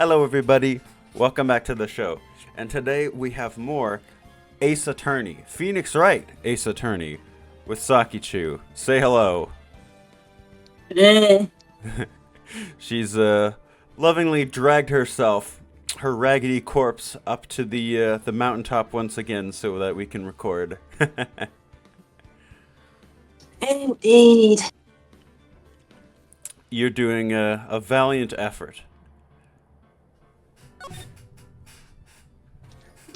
Hello, everybody. Welcome back to the show. And today we have more Ace Attorney, Phoenix Wright, Ace Attorney, with Saki. Say hello. She's lovingly dragged herself, her raggedy corpse, up to the mountaintop once again so that we can record. Indeed. You're doing a valiant effort.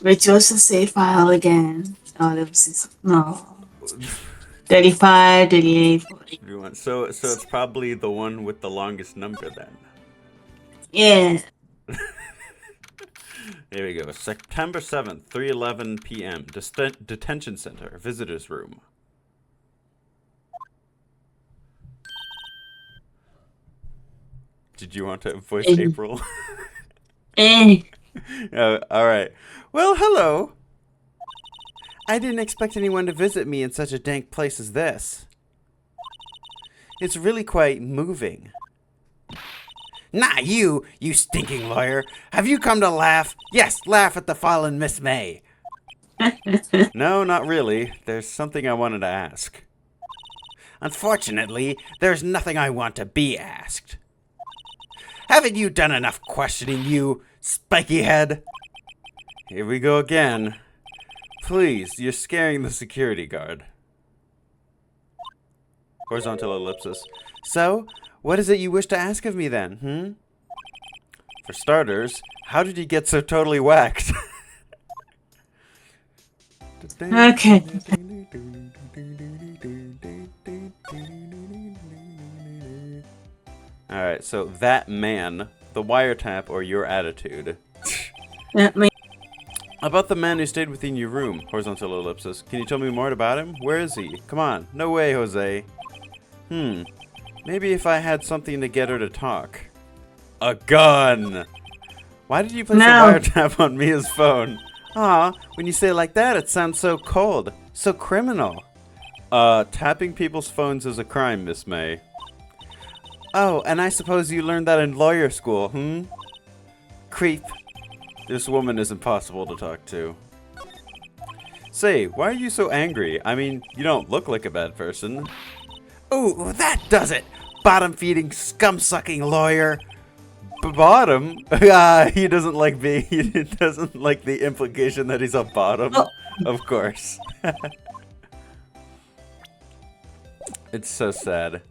Which was the save file again? Oh, that was no. 35, 38, 40. So it's probably the one with the longest number then. Yeah. Here we go. September 7th, 3:11 p.m. Detention Center, visitors room. Did you want to voice April? All right. Well, hello. I didn't expect anyone to visit me in such a dank place as this. It's really quite moving. Nah, you stinking lawyer. Have you come to laugh? Yes, laugh at the fallen Miss May. No, not really. There's something I wanted to ask. Unfortunately, there's nothing I want to be asked. Haven't you done enough questioning, you spiky head? Here we go again. Please, you're scaring the security guard. Horizontal ellipsis. So, what is it you wish to ask of me then, For starters, how did you get so totally whacked? Okay. Alright, so that man, the wiretap, or your attitude. About the man who stayed within your room, horizontal ellipsis. Can you tell me more about him? Where is he? Come on. No way, Jose. Maybe if I had something to get her to talk. A gun! Why did you place a wiretap on Mia's phone? Aw, when you say it like that, it sounds so cold. So criminal. Tapping people's phones is a crime, Miss May. Oh, and I suppose you learned that in lawyer school, Creep. This woman is impossible to talk to. Say, why are you so angry? I mean, you don't look like a bad person. Ooh, that does it! Bottom-feeding, scum-sucking lawyer. Bottom? He doesn't like he doesn't like the implication that he's a bottom. Oh. Of course. It's so sad.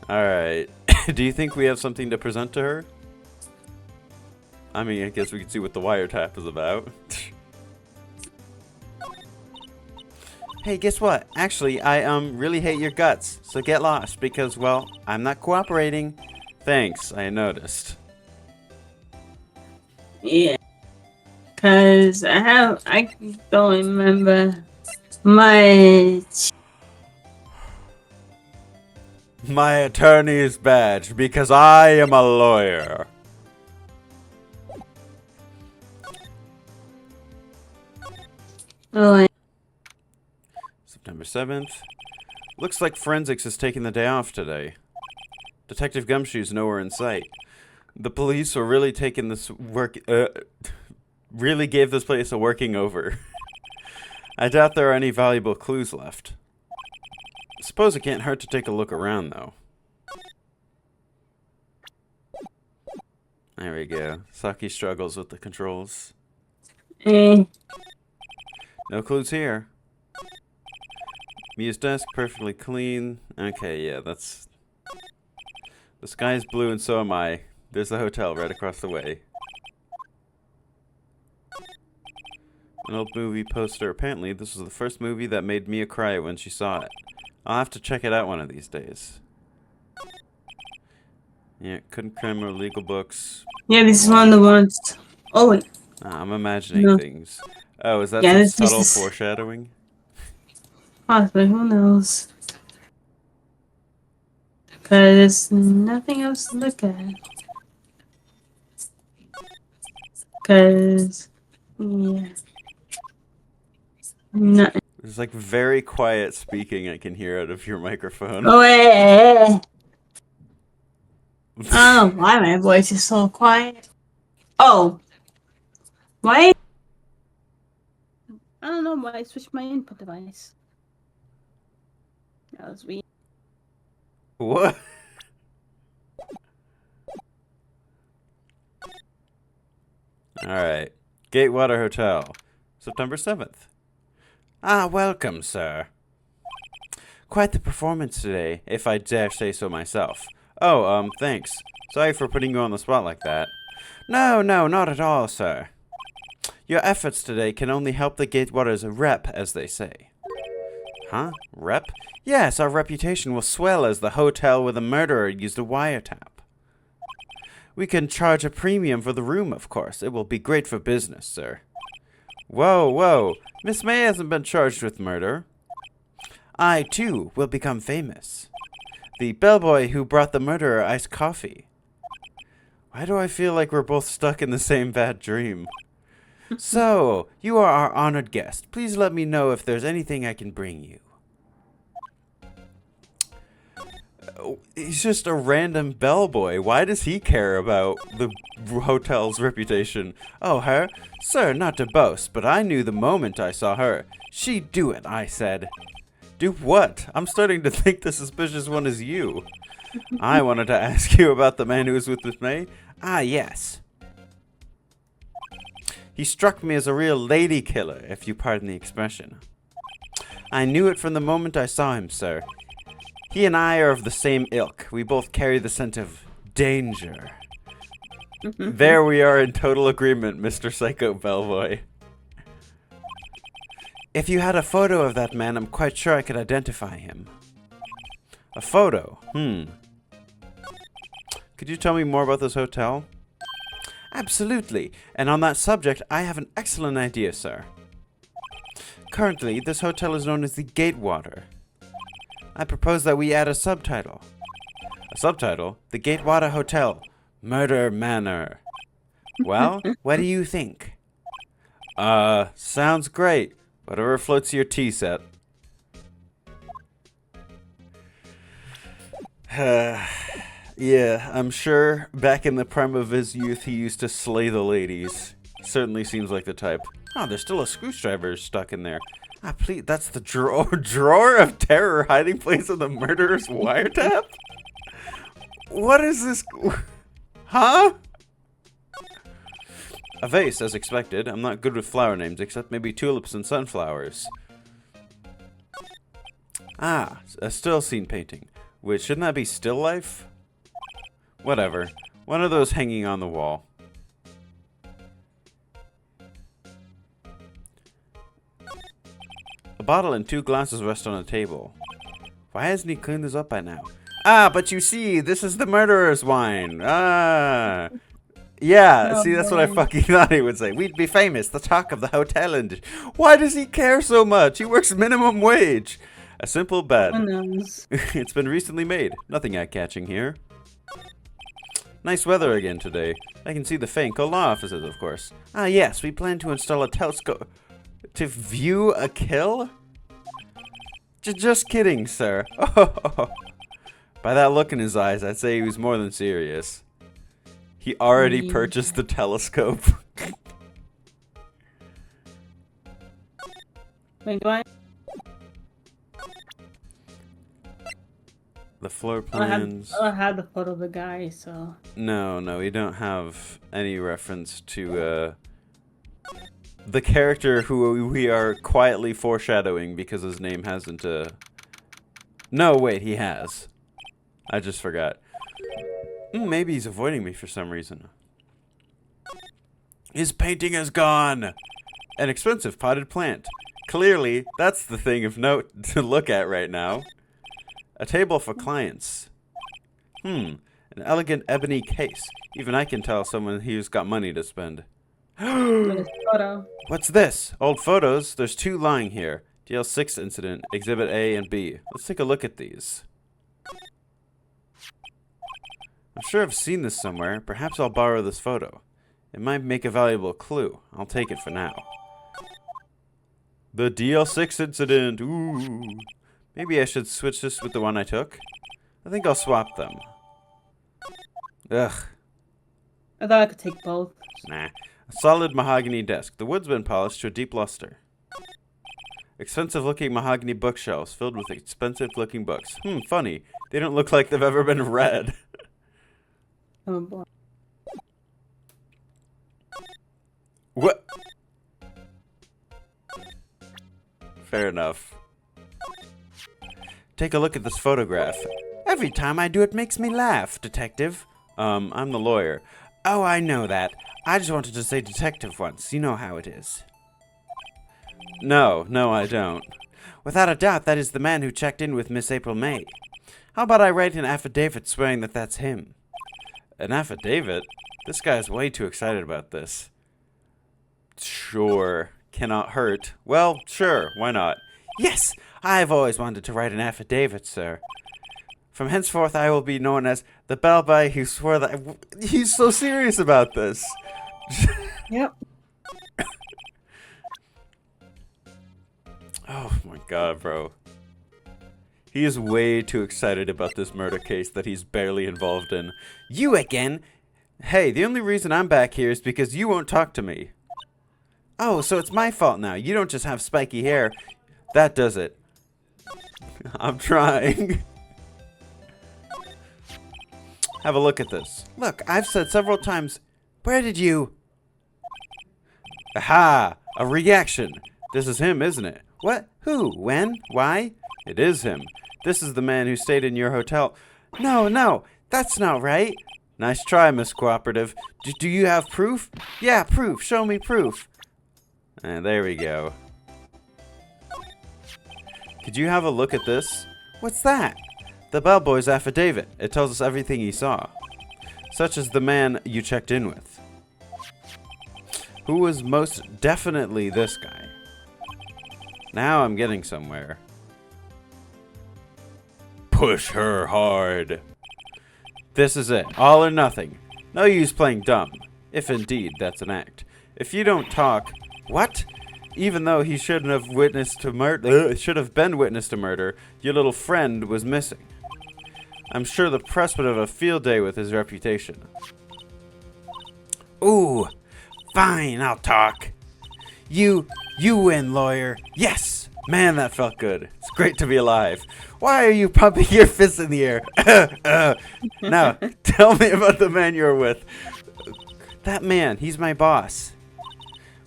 Alright. Do you think we have something to present to her? I mean, I guess we can see what the wiretap is about. Hey, guess what? Actually, I really hate your guts, so get lost because, well, I'm not cooperating. Thanks, I noticed. Yeah. Cause I don't remember much. My attorney's badge because I am a lawyer. Oh, September 7th. Looks like forensics is taking the day off today. Detective Gumshoe's nowhere in sight. The police were really taking this really gave this place a working over. I doubt there are any valuable clues left. Suppose it can't hurt to take a look around, though. There we go. Saki struggles with the controls. No clues here. Mia's desk, perfectly clean. Okay, yeah, that's... The sky is blue and so am I. There's the hotel right across the way. An old movie poster. Apparently, this was the first movie that made Mia cry when she saw it. I'll have to check it out one of these days. Yeah, couldn't cram or legal books. yeah, this is one of the ones. Oh, wait. I'm imagining things. Oh, is that some subtle foreshadowing? Possibly, who knows? Because there's nothing else to look at. Because, yeah. Nothing. There's like very quiet speaking I can hear out of your microphone. Oh, I don't know why my voice is so quiet. Oh, why? I don't know why I switched my input device. That was weird. What? Alright. Gatewater Hotel. September 7th. Ah, welcome, sir. Quite the performance today, if I dare say so myself. Oh, thanks. Sorry for putting you on the spot like that. No, not at all, sir. Your efforts today can only help the Gatewater's rep, as they say. Huh? Rep? Yes, our reputation will swell as the hotel where the murderer used a wiretap. We can charge a premium for the room, of course. It will be great for business, sir. Whoa. Miss May hasn't been charged with murder. I, too, will become famous. The bellboy who brought the murderer iced coffee. Why do I feel like we're both stuck in the same bad dream? So, you are our honored guest. Please let me know if there's anything I can bring you. He's just a random bellboy. Why does he care about the hotel's reputation? Oh, her? Sir, not to boast, but I knew the moment I saw her. She'd do it, I said. Do what? I'm starting to think the suspicious one is you. I wanted to ask you about the man who was with Miss May. Ah, yes. He struck me as a real lady killer, if you pardon the expression. I knew it from the moment I saw him, sir. He and I are of the same ilk. We both carry the scent of danger. There we are in total agreement, Mr. Psycho Bellboy. If you had a photo of that man, I'm quite sure I could identify him. A photo? Could you tell me more about this hotel? Absolutely. And on that subject, I have an excellent idea, sir. Currently, this hotel is known as the Gatewater. I propose that we add a subtitle. A subtitle? The Gatewater Hotel. Murder Manor. Well, what do you think? Sounds great. Whatever floats your tea set. Yeah, I'm sure back in the prime of his youth he used to slay the ladies. Certainly seems like the type. Oh, there's still a screwdriver stuck in there. Ah, please, that's the drawer of terror hiding place of the murderer's wiretap? What is this? Huh? A vase, as expected. I'm not good with flower names, except maybe tulips and sunflowers. Ah, a still scene painting. Wait, shouldn't that be still life? Whatever. One of those hanging on the wall. A bottle and 2 glasses rest on a table. Why hasn't he cleaned this up by now? Ah, but you see, this is the murderer's wine. Ah. Yeah, Oh, see, that's what I fucking thought he would say. We'd be famous, the talk of the hotel industry. Why does he care so much? He works minimum wage. A simple bed. It's been recently made. Nothing eye-catching here. Nice weather again today. I can see the faint law offices, of course. Ah, yes, we plan to install a telescope to view a kill? Just kidding, sir. Oh. By that look in his eyes, I'd say he was more than serious. He already purchased the telescope. Wait, do I? The floor plans. I had the photo of the guy, so. No, we don't have any reference to the character who we are quietly foreshadowing because his name hasn't. No, wait, he has. I just forgot. Maybe he's avoiding me for some reason. His painting is gone! An expensive potted plant. Clearly, that's the thing of note to look at right now. A table for clients. An elegant ebony case. Even I can tell someone who's got money to spend. What's this? Old photos? There's 2 lying here. DL6 incident, Exhibit A and B. Let's take a look at these. I'm sure I've seen this somewhere. Perhaps I'll borrow this photo. It might make a valuable clue. I'll take it for now. The DL6 incident. Ooh. Maybe I should switch this with the one I took. I think I'll swap them. Ugh. I thought I could take both. Nah. A solid mahogany desk. The wood's been polished to a deep luster. Expensive-looking mahogany bookshelves filled with expensive-looking books. Funny. They don't look like they've ever been read. Oh boy. What? Fair enough. Take a look at this photograph. Every time I do it makes me laugh, detective. I'm the lawyer. Oh, I know that. I just wanted to say detective once. You know how it is. No, I don't. Without a doubt, that is the man who checked in with Miss April May. How about I write an affidavit swearing that that's him? An affidavit? This guy's way too excited about this. Sure. Cannot hurt. Well, sure. Why not? Yes! I've always wanted to write an affidavit, sir. From henceforth, I will be known as the bellboy who swore that... He's so serious about this. Yep. Oh my god, bro. He is way too excited about this murder case that he's barely involved in. You again? Hey, the only reason I'm back here is because you won't talk to me. Oh, so it's my fault now. You don't just have spiky hair. That does it. I'm trying. Have a look at this. Look, I've said several times... Where did you... Aha! A reaction. This is him, isn't it? What? Who? When? Why? It is him. This is the man who stayed in your hotel. No, that's not right. Nice try, Miss Cooperative. Do you have proof? Yeah, proof. Show me proof. And there we go. Could you have a look at this? What's that? The bellboy's affidavit. It tells us everything he saw. Such as the man you checked in with. Who was most definitely this guy. Now I'm getting somewhere. Push her hard. This is it. All or nothing. No use playing dumb. If indeed that's an act. If you don't talk... What? Even though he shouldn't have witnessed to murder... should have been witness to murder, your little friend was missing. I'm sure the press would have a field day with his reputation. Ooh. Fine, I'll talk. You win, lawyer. Yes! Man, that felt good. It's great to be alive. Why are you pumping your fists in the air? Now, tell me about the man you're with. That man, he's my boss.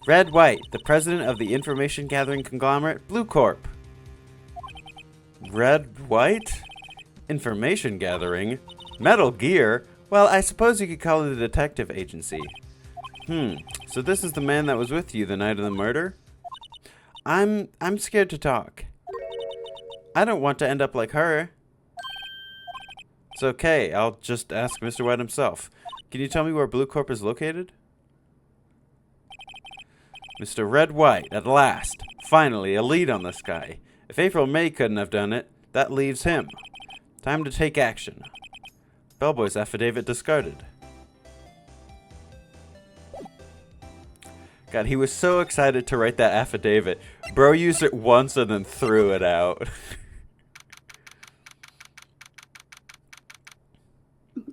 Red White, the president of the information gathering conglomerate Blue Corp. Red White? Information gathering? Metal Gear? Well, I suppose you could call it a detective agency. So this is the man that was with you the night of the murder? I'm scared to talk. I don't want to end up like her. It's okay, I'll just ask Mr. White himself. Can you tell me where Blue Corp is located? Mr. Red White, at last. Finally, a lead on this guy. If April May couldn't have done it, that leaves him. Time to take action. Bellboy's affidavit discarded. God, he was so excited to write that affidavit. Bro used it once and then threw it out.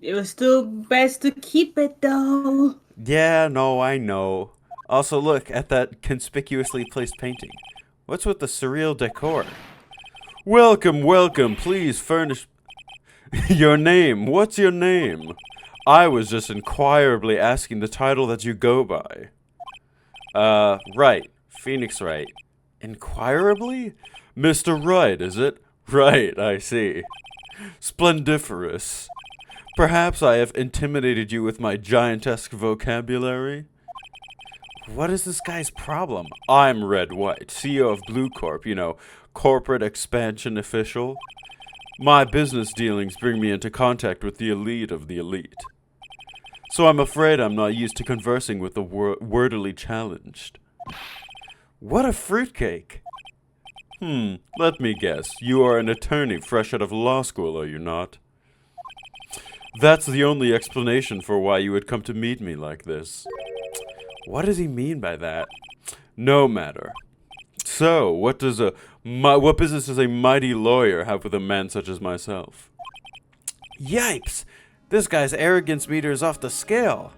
It was still best to keep it, though. Yeah, no, I know. Also, look at that conspicuously placed painting. What's with the surreal decor? Welcome, please furnish... Your name, what's your name? I was just inquirably asking the title that you go by. Wright. Phoenix Wright. Inquirably? Mr. Wright, is it? Right, I see. Splendiferous. Perhaps I have intimidated you with my giantesque vocabulary? What is this guy's problem? I'm Red White, CEO of Blue Corp, you know, corporate expansion official. My business dealings bring me into contact with the elite of the elite. So I'm afraid I'm not used to conversing with the wordily challenged. What a fruitcake! Let me guess. You are an attorney fresh out of law school, are you not? That's the only explanation for why you would come to meet me like this. What does he mean by that? No matter. So, what business does a mighty lawyer have with a man such as myself? Yipes! This guy's arrogance meter is off the scale.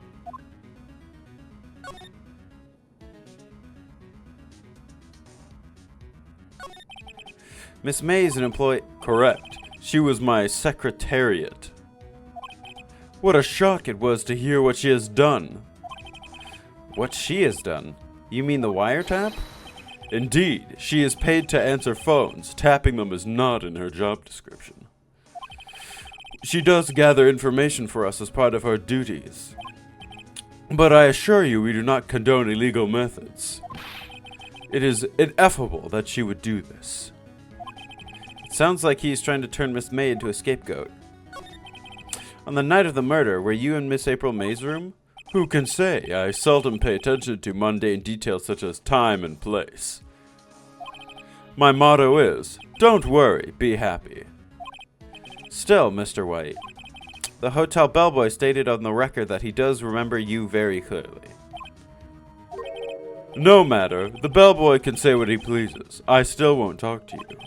Miss May is an employee. Correct. She was my secretariat. What a shock it was to hear what she has done. What she has done? You mean the wiretap? Indeed, she is paid to answer phones. Tapping them is not in her job description. She does gather information for us as part of her duties. But I assure you we do not condone illegal methods. It is ineffable that she would do this. It sounds like he is trying to turn Miss May into a scapegoat. On the night of the murder, were you in Miss April May's room? Who can say? I seldom pay attention to mundane details such as time and place. My motto is, don't worry, be happy. Still, Mr. White, the hotel bellboy stated on the record that he does remember you very clearly. No matter, the bellboy can say what he pleases. I still won't talk to you.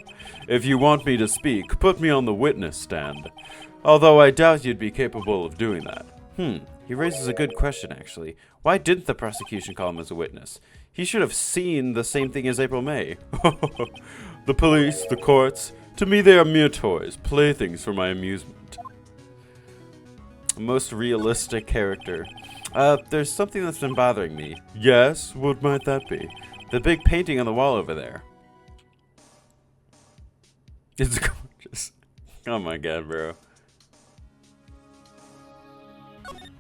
If you want me to speak, put me on the witness stand. Although I doubt you'd be capable of doing that. He raises a good question, actually. Why didn't the prosecution call him as a witness? He should have seen the same thing as April May. The police, the courts, to me they are mere toys, playthings for my amusement. Most realistic character. There's something that's been bothering me. Yes? What might that be? The big painting on the wall over there. It's gorgeous. Oh my god, bro.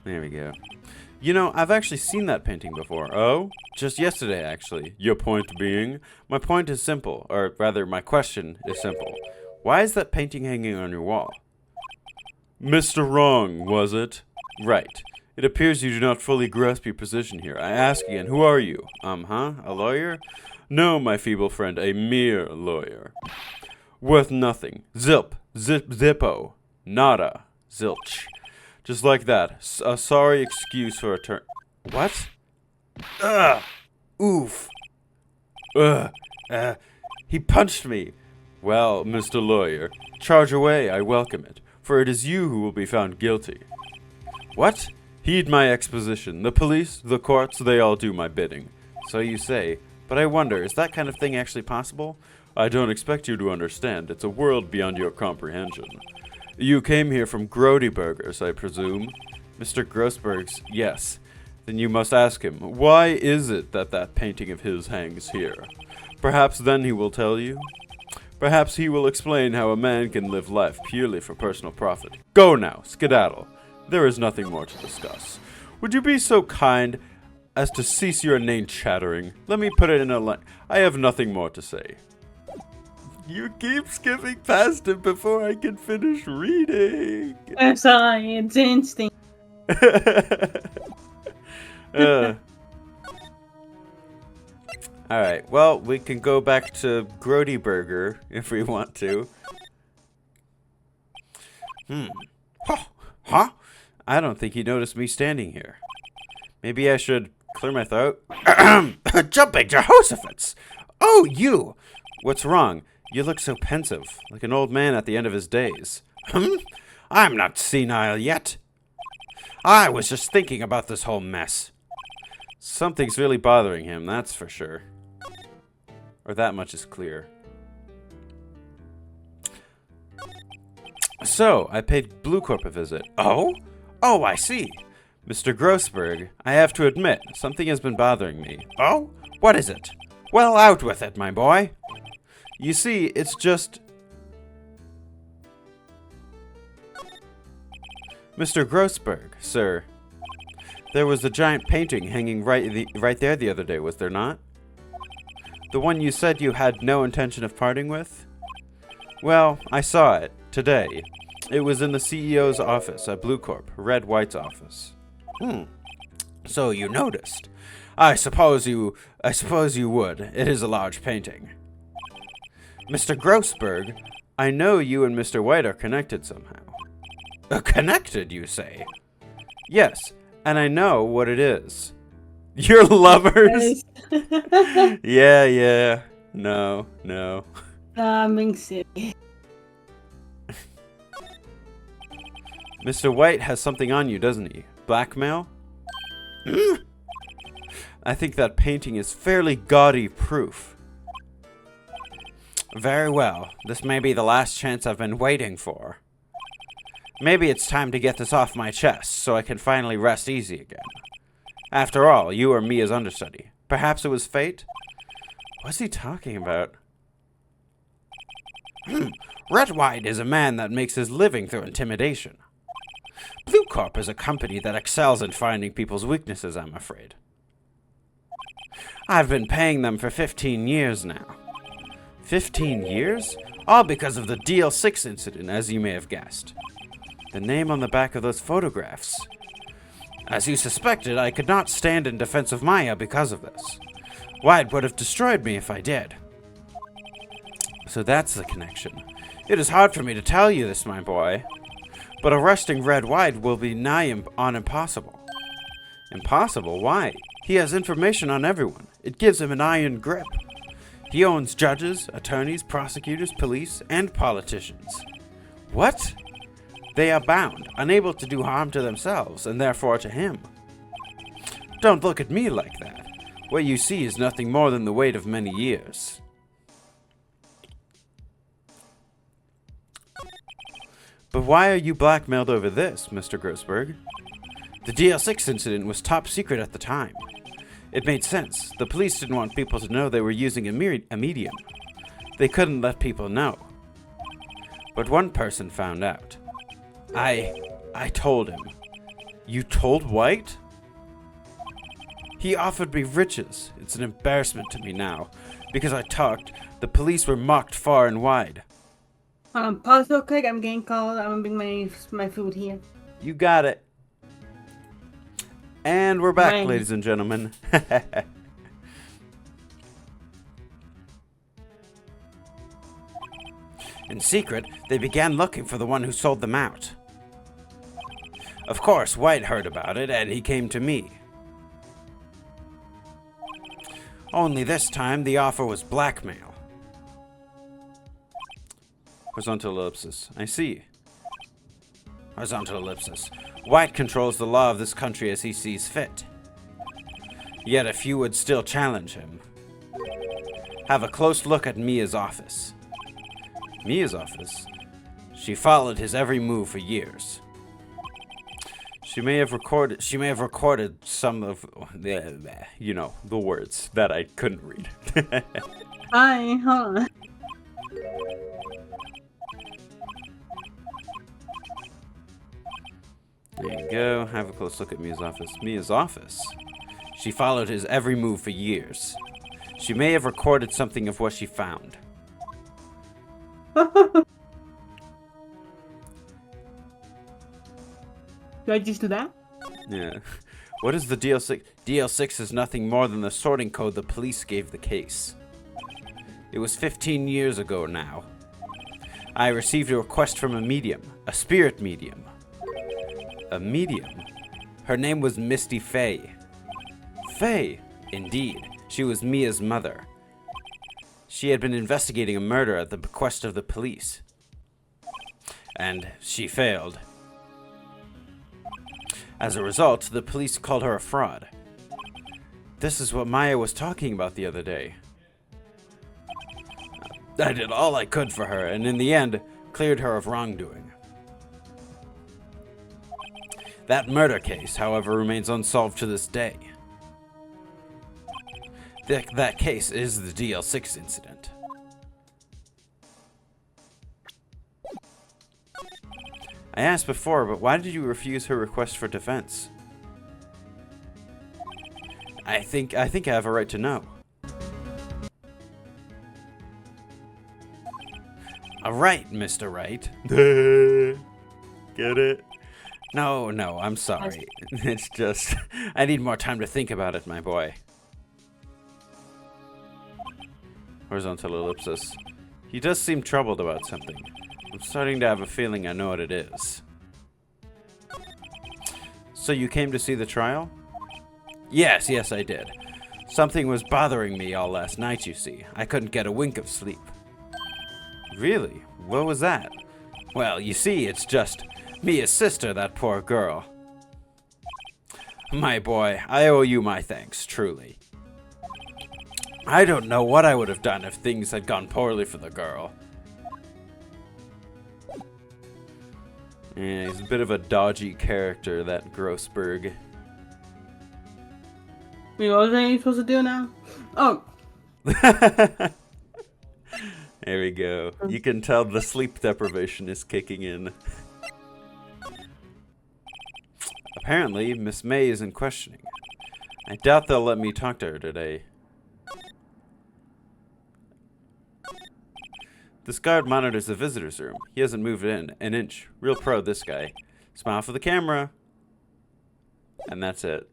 There we go. You know, I've actually seen that painting before. Oh? Just yesterday, actually. Your point being? My point is simple. Or rather, my question is simple. Why is that painting hanging on your wall? Mr. Wrong, was it? Right. It appears you do not fully grasp your position here. I ask again, who are you? A lawyer? No, my feeble friend, a mere lawyer. Worth nothing. Zilp. Zippo. Nada. Zilch. Just like that. A sorry excuse for a turn. What? Ugh. Oof. Ugh. He punched me. Well, Mr. Lawyer, charge away, I welcome it, for it is you who will be found guilty. What? Heed my exposition. The police, the courts, they all do my bidding. So you say. But I wonder, is that kind of thing actually possible? I don't expect you to understand. It's a world beyond your comprehension. You came here from Grody Burgers, I presume? Mr. Grossberg's, yes. Then you must ask him, why is it that that painting of his hangs here? Perhaps then he will tell you? Perhaps he will explain how a man can live life purely for personal profit. Go now, skedaddle. There is nothing more to discuss. Would you be so kind as to cease your inane chattering? Let me put it in a line. I have nothing more to say. You keep skipping past it before I can finish reading. I'm sorry, it's instinct. Alright, well, we can go back to Grody Burger if we want to. Huh? I don't think he noticed me standing here. Maybe I should clear my throat? Jumping Jehoshaphat's! Oh, you! What's wrong? You look so pensive, like an old man at the end of his days. I'm not senile yet. I was just thinking about this whole mess. Something's really bothering him, that's for sure. Or that much is clear. So, I paid Blue Corp a visit. Oh? Oh, I see. Mr. Grossberg, I have to admit, something has been bothering me. Oh? What is it? Well, out with it, my boy. You see, it's just... Mr. Grossberg, sir. There was a giant painting hanging right there the other day, was there not? The one you said you had no intention of parting with? Well, I saw it, today. It was in the CEO's office at Blue Corp, Red White's office. So you noticed. I suppose you would. It is a large painting. Mr. Grossberg, I know you and Mr. White are connected somehow. Connected, you say? Yes, and I know what it is. You're lovers? Yeah. No. I'm being silly. Mr. White has something on you, doesn't he? Blackmail? I think that painting is fairly gaudy proof. Very well. This may be the last chance I've been waiting for. Maybe it's time to get this off my chest, so I can finally rest easy again. After all, you are Mia's understudy. Perhaps it was fate? What's he talking about? Red White is a man that makes his living through intimidation. Blue Corp is a company that excels in finding people's weaknesses, I'm afraid. I've been paying them for 15 years now. 15 years? All because of the DL6 incident, as you may have guessed. The name on the back of those photographs. As you suspected, I could not stand in defense of Maya because of this. White would have destroyed me if I did. So that's the connection. It is hard for me to tell you this, my boy. But arresting Red White will be nigh on impossible. Impossible? Why? He has information on everyone. It gives him an iron grip. He owns judges, attorneys, prosecutors, police, and politicians. What? They are bound, unable to do harm to themselves, and therefore to him. Don't look at me like that. What you see is nothing more than the weight of many years. But why are you blackmailed over this, Mr. Grossberg? The DL6 incident was top secret at the time. It made sense. The police didn't want people to know they were using a medium. They couldn't let people know. But one person found out. I told him. You told White? He offered me riches. It's an embarrassment to me now. Because I talked, the police were mocked far and wide. Pause real quick. I'm getting called. I'm gonna bring my food here. You got it. And we're back, Right. ladies and gentlemen. In secret, they began looking for the one who sold them out. Of course, White heard about it, and he came to me. Only this time, the offer was blackmail. Horizontal ellipsis. I see. Horizontal ellipsis. White controls the law of this country as he sees fit. Yet a few would still challenge him. Have a close look at Mia's office. Mia's office? She followed his every move for years. She may have recorded some of the words that I couldn't read. Hi, hold on. There you go. Have a close look at Mia's office. Mia's office? She followed his every move for years. She may have recorded something of what she found. Do I just do that? Yeah. What is the DL6? DL6 is nothing more than the sorting code the police gave the case. It was 15 years ago now. I received a request from a medium, a spirit medium. A medium? Her name was Misty Faye. Faye? Indeed. She was Mia's mother. She had been investigating a murder at the bequest of the police. And she failed. As a result, the police called her a fraud. This is what Maya was talking about the other day. I did all I could for her, and in the end, cleared her of wrongdoing. That murder case, however, remains unsolved to this day. That case is the DL6 incident. I asked before, but why did you refuse her request for defense? I think I have a right to know. A right, Mr. Wright. Get it? No, I'm sorry. It's just, I need more time to think about it, my boy. Horizontal ellipsis. He does seem troubled about something. I'm starting to have a feeling I know what it is. So you came to see the trial? Yes, I did. Something was bothering me all last night, you see. I couldn't get a wink of sleep. Really? What was that? Well, you see, it's just, Mia's sister, that poor girl. My boy, I owe you my thanks, truly. I don't know what I would have done if things had gone poorly for the girl. Yeah, he's a bit of a dodgy character, that Grossberg. Wait, what was I supposed to do now? Oh. There we go. You can tell the sleep deprivation is kicking in. Apparently, Miss May is in questioning. I doubt they'll let me talk to her today. This guard monitors the visitor's room. He hasn't moved in an inch. Real pro, this guy. Smile for the camera. And that's it.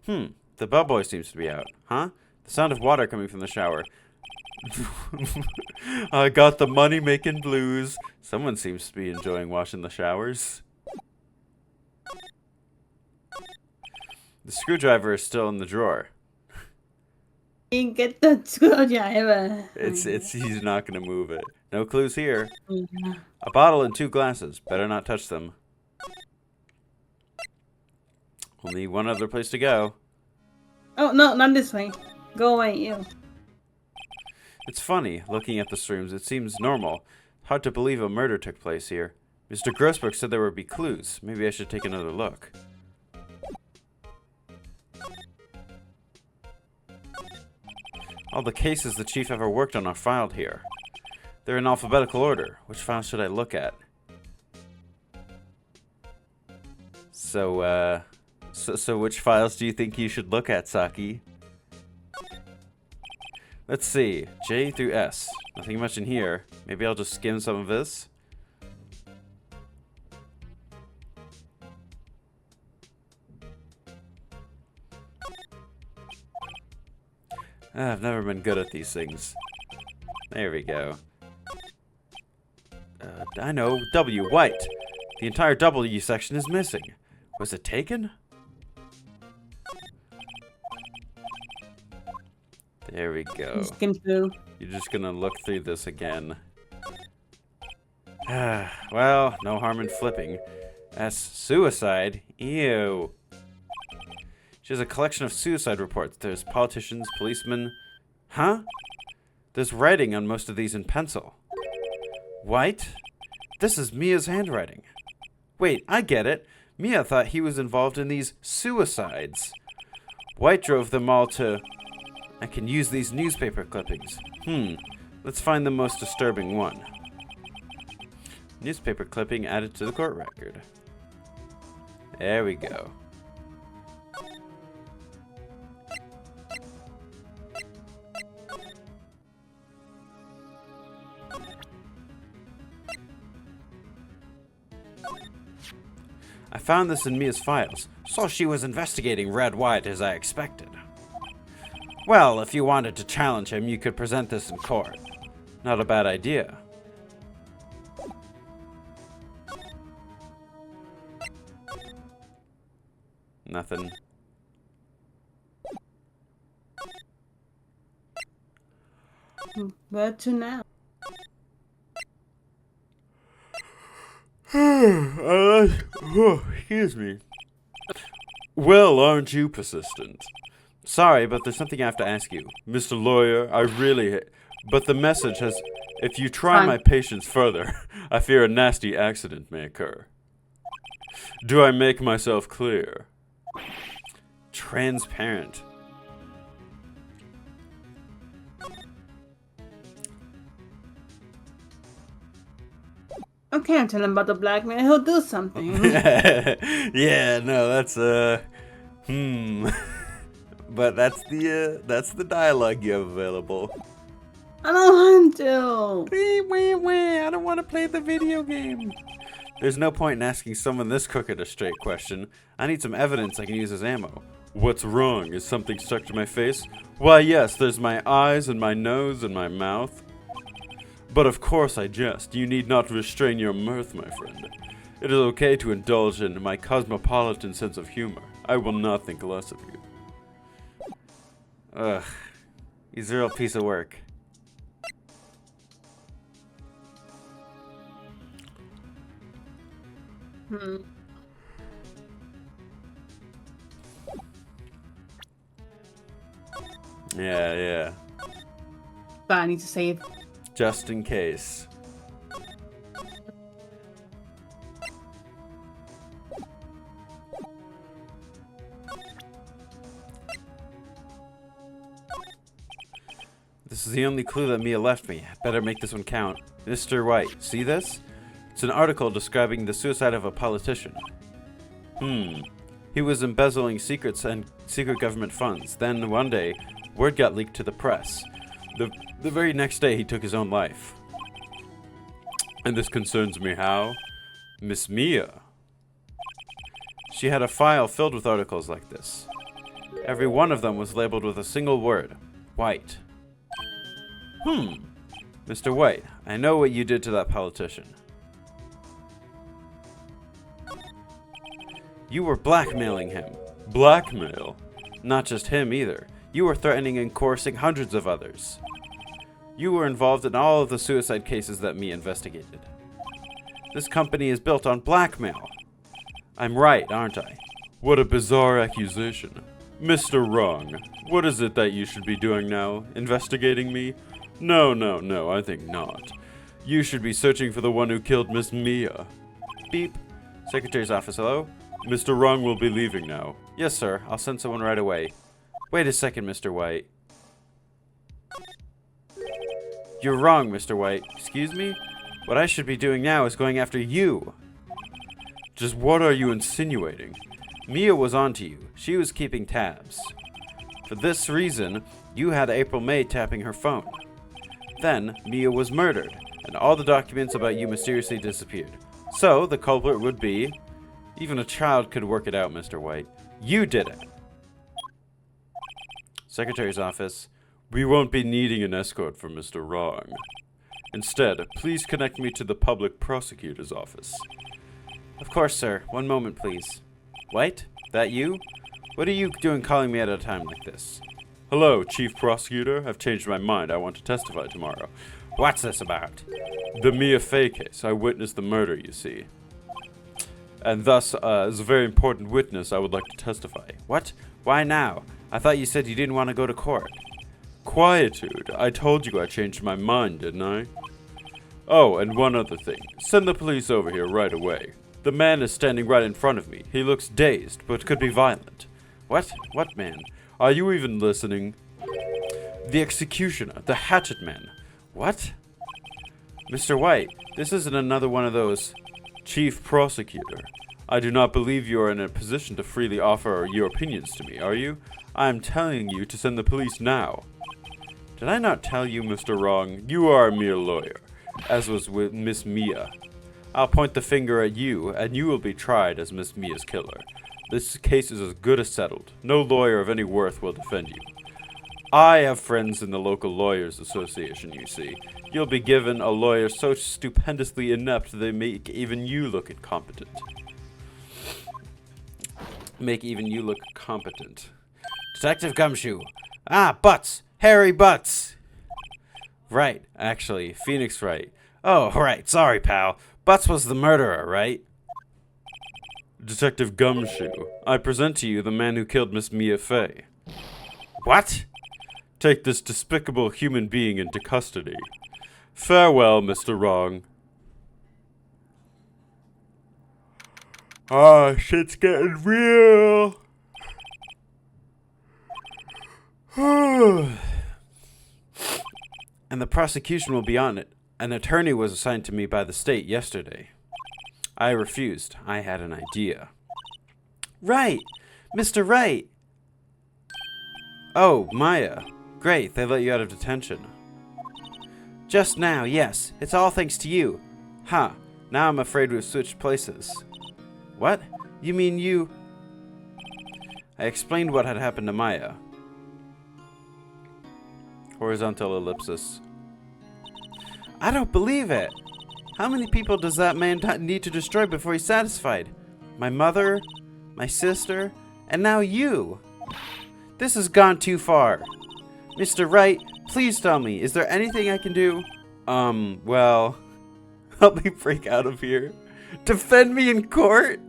The bellboy seems to be out. Huh? The sound of water coming from the shower. I got the money-making blues. Someone seems to be enjoying washing the showers. The screwdriver is still in the drawer. Get the screwdriver. He's not gonna move it. No clues here. Yeah. A bottle and 2 glasses. Better not touch them. Only one other place to go. Oh, no, not this way. Go away, you. It's funny, looking at the streams, it seems normal. Hard to believe a murder took place here. Mr. Grossberg said there would be clues. Maybe I should take another look. All the cases the chief ever worked on are filed here. They're in alphabetical order. Which file should I look at? So which files do you think you should look at, Saki? Let's see. J through S. Nothing much in here. Maybe I'll just skim some of this. I've never been good at these things. There we go. I know. W. White. The entire W section is missing. Was it taken? There we go. Skim through. You're just gonna look through this again. Well, no harm in flipping. S. Suicide? Ew. She has a collection of suicide reports. There's politicians, policemen. Huh? There's writing on most of these in pencil. White? This is Mia's handwriting. Wait, I get it. Mia thought he was involved in these suicides. White drove them all to... I can use these newspaper clippings. Let's find the most disturbing one. Newspaper clipping added to the court record. There we go. I found this in Mia's files, so she was investigating Red White as I expected. Well, if you wanted to challenge him, you could present this in court. Not a bad idea. Nothing. Where to now? Excuse me. Well, aren't you persistent? Sorry, but there's something I have to ask you. Mr. Lawyer, I really... But the message has... If you try my patience further, I fear a nasty accident may occur. Do I make myself clear? Transparent. Okay, I'm telling him about the black man. He'll do something. Yeah, no, that's But that's the dialogue you have available. I don't want to. I don't want to play the video game. There's no point in asking someone this crooked a straight question. I need some evidence I can use as ammo. What's wrong? Is something stuck to my face? Why, yes, there's my eyes and my nose and my mouth. But of course I jest. You need not restrain your mirth, my friend. It is okay to indulge in my cosmopolitan sense of humor. I will not think less of you. Ugh. He's a real piece of work. Yeah. But I need to save. Just in case. This is the only clue that Mia left me. Better make this one count. Mr. White, see this? It's an article describing the suicide of a politician. He was embezzling secret government funds. Then, one day, word got leaked to the press. The very next day, he took his own life. And this concerns me how? Miss Mia. She had a file filled with articles like this. Every one of them was labeled with a single word. White. Mr. White, I know what you did to that politician. You were blackmailing him. Blackmail? Not just him either. You were threatening and coercing hundreds of others. You were involved in all of the suicide cases that me investigated. This company is built on blackmail. I'm right, aren't I? What a bizarre accusation. Mr. Wrong, what is it that you should be doing now? Investigating me? No, I think not. You should be searching for the one who killed Miss Mia. Beep. Secretary's office, hello? Mr. Wrong will be leaving now. Yes, sir. I'll send someone right away. Wait a second, Mr. White. You're wrong, Mr. White. Excuse me? What I should be doing now is going after you. Just what are you insinuating? Mia was onto you. She was keeping tabs. For this reason, you had April May tapping her phone. Then, Mia was murdered, and all the documents about you mysteriously disappeared. So, the culprit would be... Even a child could work it out, Mr. White. You did it! Secretary's office. We won't be needing an escort from Mr. Wrong. Instead, please connect me to the public prosecutor's office. Of course, sir. One moment, please. White? That you? What are you doing calling me at a time like this? Hello, Chief Prosecutor. I've changed my mind. I want to testify tomorrow. What's this about? The Mia Fey case. I witnessed the murder, you see. And thus, as a very important witness, I would like to testify. What? Why now? I thought you said you didn't want to go to court. Quietude. I told you I changed my mind, didn't I? Oh, and one other thing. Send the police over here right away. The man is standing right in front of me. He looks dazed, but could be violent. What? What man? Are you even listening? The executioner, the hatchet man. What? Mr. White, this isn't another one of those... Chief Prosecutor, I do not believe you are in a position to freely offer your opinions to me, are you? I am telling you to send the police now. Did I not tell you, Mr. Wrong? You are a mere lawyer, as was with Miss Mia. I'll point the finger at you, and you will be tried as Miss Mia's killer. This case is as good as settled. No lawyer of any worth will defend you. I have friends in the local lawyers association, you see. You'll be given a lawyer so stupendously inept they make even you look incompetent. Detective Gumshoe. Ah, Butts! Harry Butts! Right, actually, Phoenix Wright. Oh, right, sorry, pal. Butts was the murderer, right? Detective Gumshoe, I present to you the man who killed Miss Mia Fey. What? Take this despicable human being into custody. Farewell, Mr. Wrong. Ah, shit's getting real. And the prosecution will be on it. An attorney was assigned to me by the state yesterday. I refused. I had an idea. Right! Mr. Wright! Oh, Maya. Great, they let you out of detention. Just now, yes. It's all thanks to you. Huh. Now I'm afraid we've switched places. What? You mean you... I explained what had happened to Maya. Horizontal ellipsis. I don't believe it! How many people does that man need to destroy before he's satisfied? My mother, my sister, and now you! This has gone too far. Mr. Wright, please tell me, is there anything I can do? Well, help me break out of here. Defend me in court?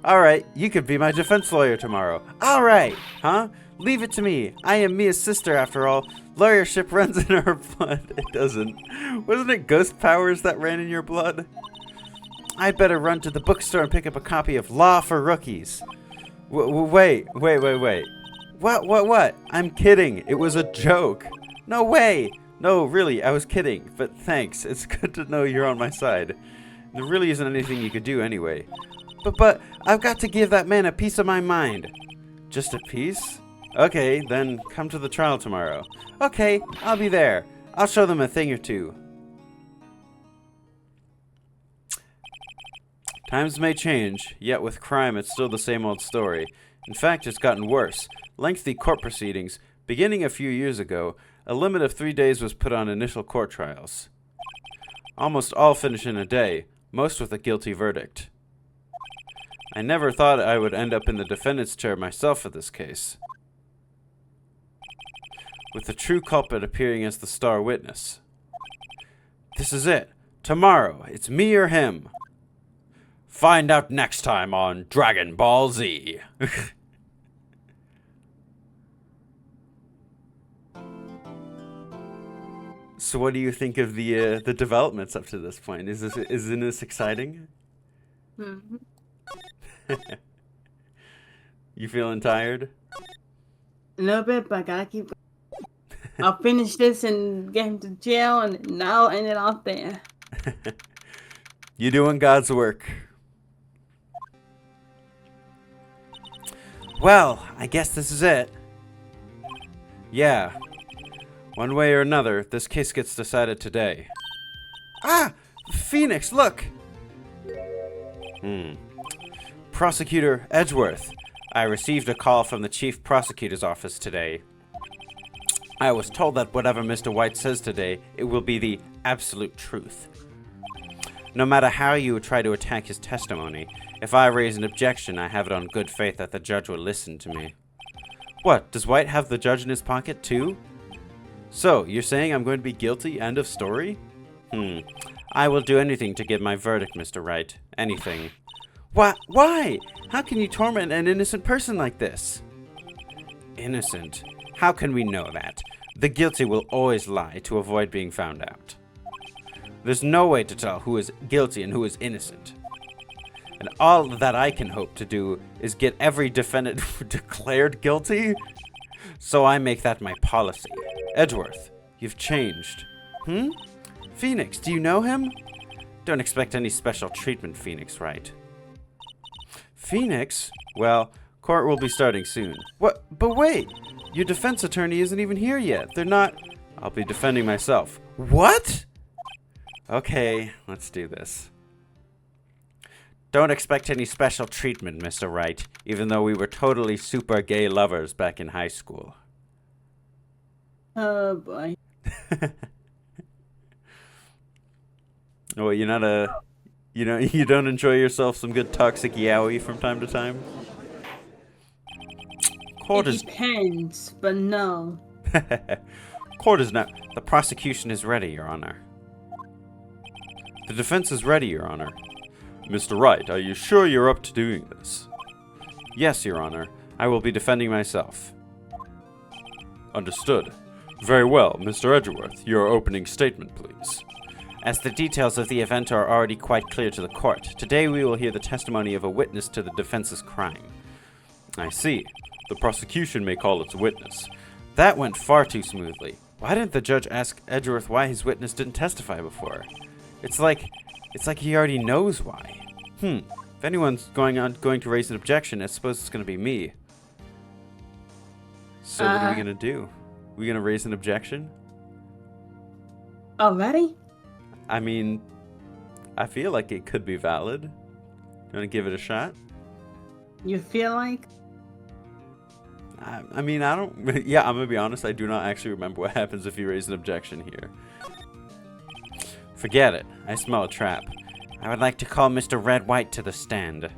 Alright, you could be my defense lawyer tomorrow. Alright, huh? Leave it to me. I am Mia's sister after all. Lawyership runs in her blood. It doesn't. Wasn't it ghost powers that ran in your blood? I'd better run to the bookstore and pick up a copy of Law for Rookies. Wait. What? I'm kidding. It was a joke. No way. No, really, I was kidding. But thanks. It's good to know you're on my side. There really isn't anything you could do anyway. But I've got to give that man a piece of my mind. Just a piece? Okay, then come to the trial tomorrow. Okay, I'll be there. I'll show them a thing or two. Times may change, yet with crime it's still the same old story. In fact, it's gotten worse. Lengthy court proceedings. Beginning a few years ago, a limit of 3 days was put on initial court trials. Almost all finish in a day, most with a guilty verdict. I never thought I would end up in the defendant's chair myself for this case, with the true culprit appearing as the star witness. This is it. Tomorrow, it's me or him. Find out next time on Dragon Ball Z. So what do you think of the developments up to this point? Isn't this exciting? Mm-hmm. You feeling tired? A little bit, but I gotta keep. I'll finish this and get him to jail, and then I'll end it off there. You doing God's work. Well, I guess this is it. Yeah. One way or another, this case gets decided today. Ah! Phoenix, look! Prosecutor Edgeworth. I received a call from the Chief Prosecutor's office today. I was told that whatever Mr. White says today, it will be the absolute truth. No matter how you try to attack his testimony, if I raise an objection, I have it on good faith that the judge will listen to me. What, does White have the judge in his pocket too? So, you're saying I'm going to be guilty? End of story? I will do anything to get my verdict, Mr. Wright. Anything. What? Why? How can you torment an innocent person like this? Innocent? How can we know that? The guilty will always lie to avoid being found out. There's no way to tell who is guilty and who is innocent. And all that I can hope to do is get every defendant declared guilty? So I make that my policy. Edgeworth, you've changed. Phoenix, do you know him? Don't expect any special treatment, Phoenix, right? Phoenix? Well, court will be starting soon. What? But wait! Your defense attorney isn't even here yet. They're not... I'll be defending myself. What? Okay, let's do this. Don't expect any special treatment, Mr. Wright, even though we were totally super gay lovers back in high school. Oh, boy. Oh, you're not a... you don't enjoy yourself some good toxic yaoi from time to time? Court It depends, but no. Court is not... The prosecution is ready, Your Honor. The defense is ready, Your Honor. Mr. Wright, are you sure you're up to doing this? Yes, Your Honor. I will be defending myself. Understood. Very well, Mr. Edgeworth, your opening statement, please. As the details of the event are already quite clear to the court, today we will hear the testimony of a witness to the defense's crime. I see. The prosecution may call its witness. That went far too smoothly. Why didn't the judge ask Edgeworth why his witness didn't testify before? It's like he already knows why. If anyone's going to raise an objection, I suppose it's going to be me. So what are we going to do? We going to raise an objection? Already? I mean, I feel like it could be valid. You want to give it a shot? You feel like? I mean, I don't... Yeah, I'm going to be honest. I do not actually remember what happens if you raise an objection here. Forget it. I smell a trap. I would like to call Mr. Red White to the stand.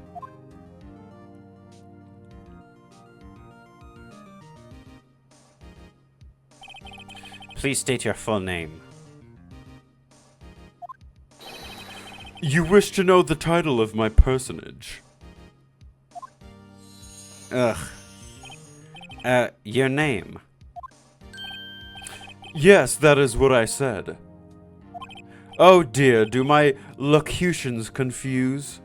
Please state your full name. You wish to know the title of my personage? Ugh. Your name? Yes, that is what I said. Oh dear, do my locutions confuse?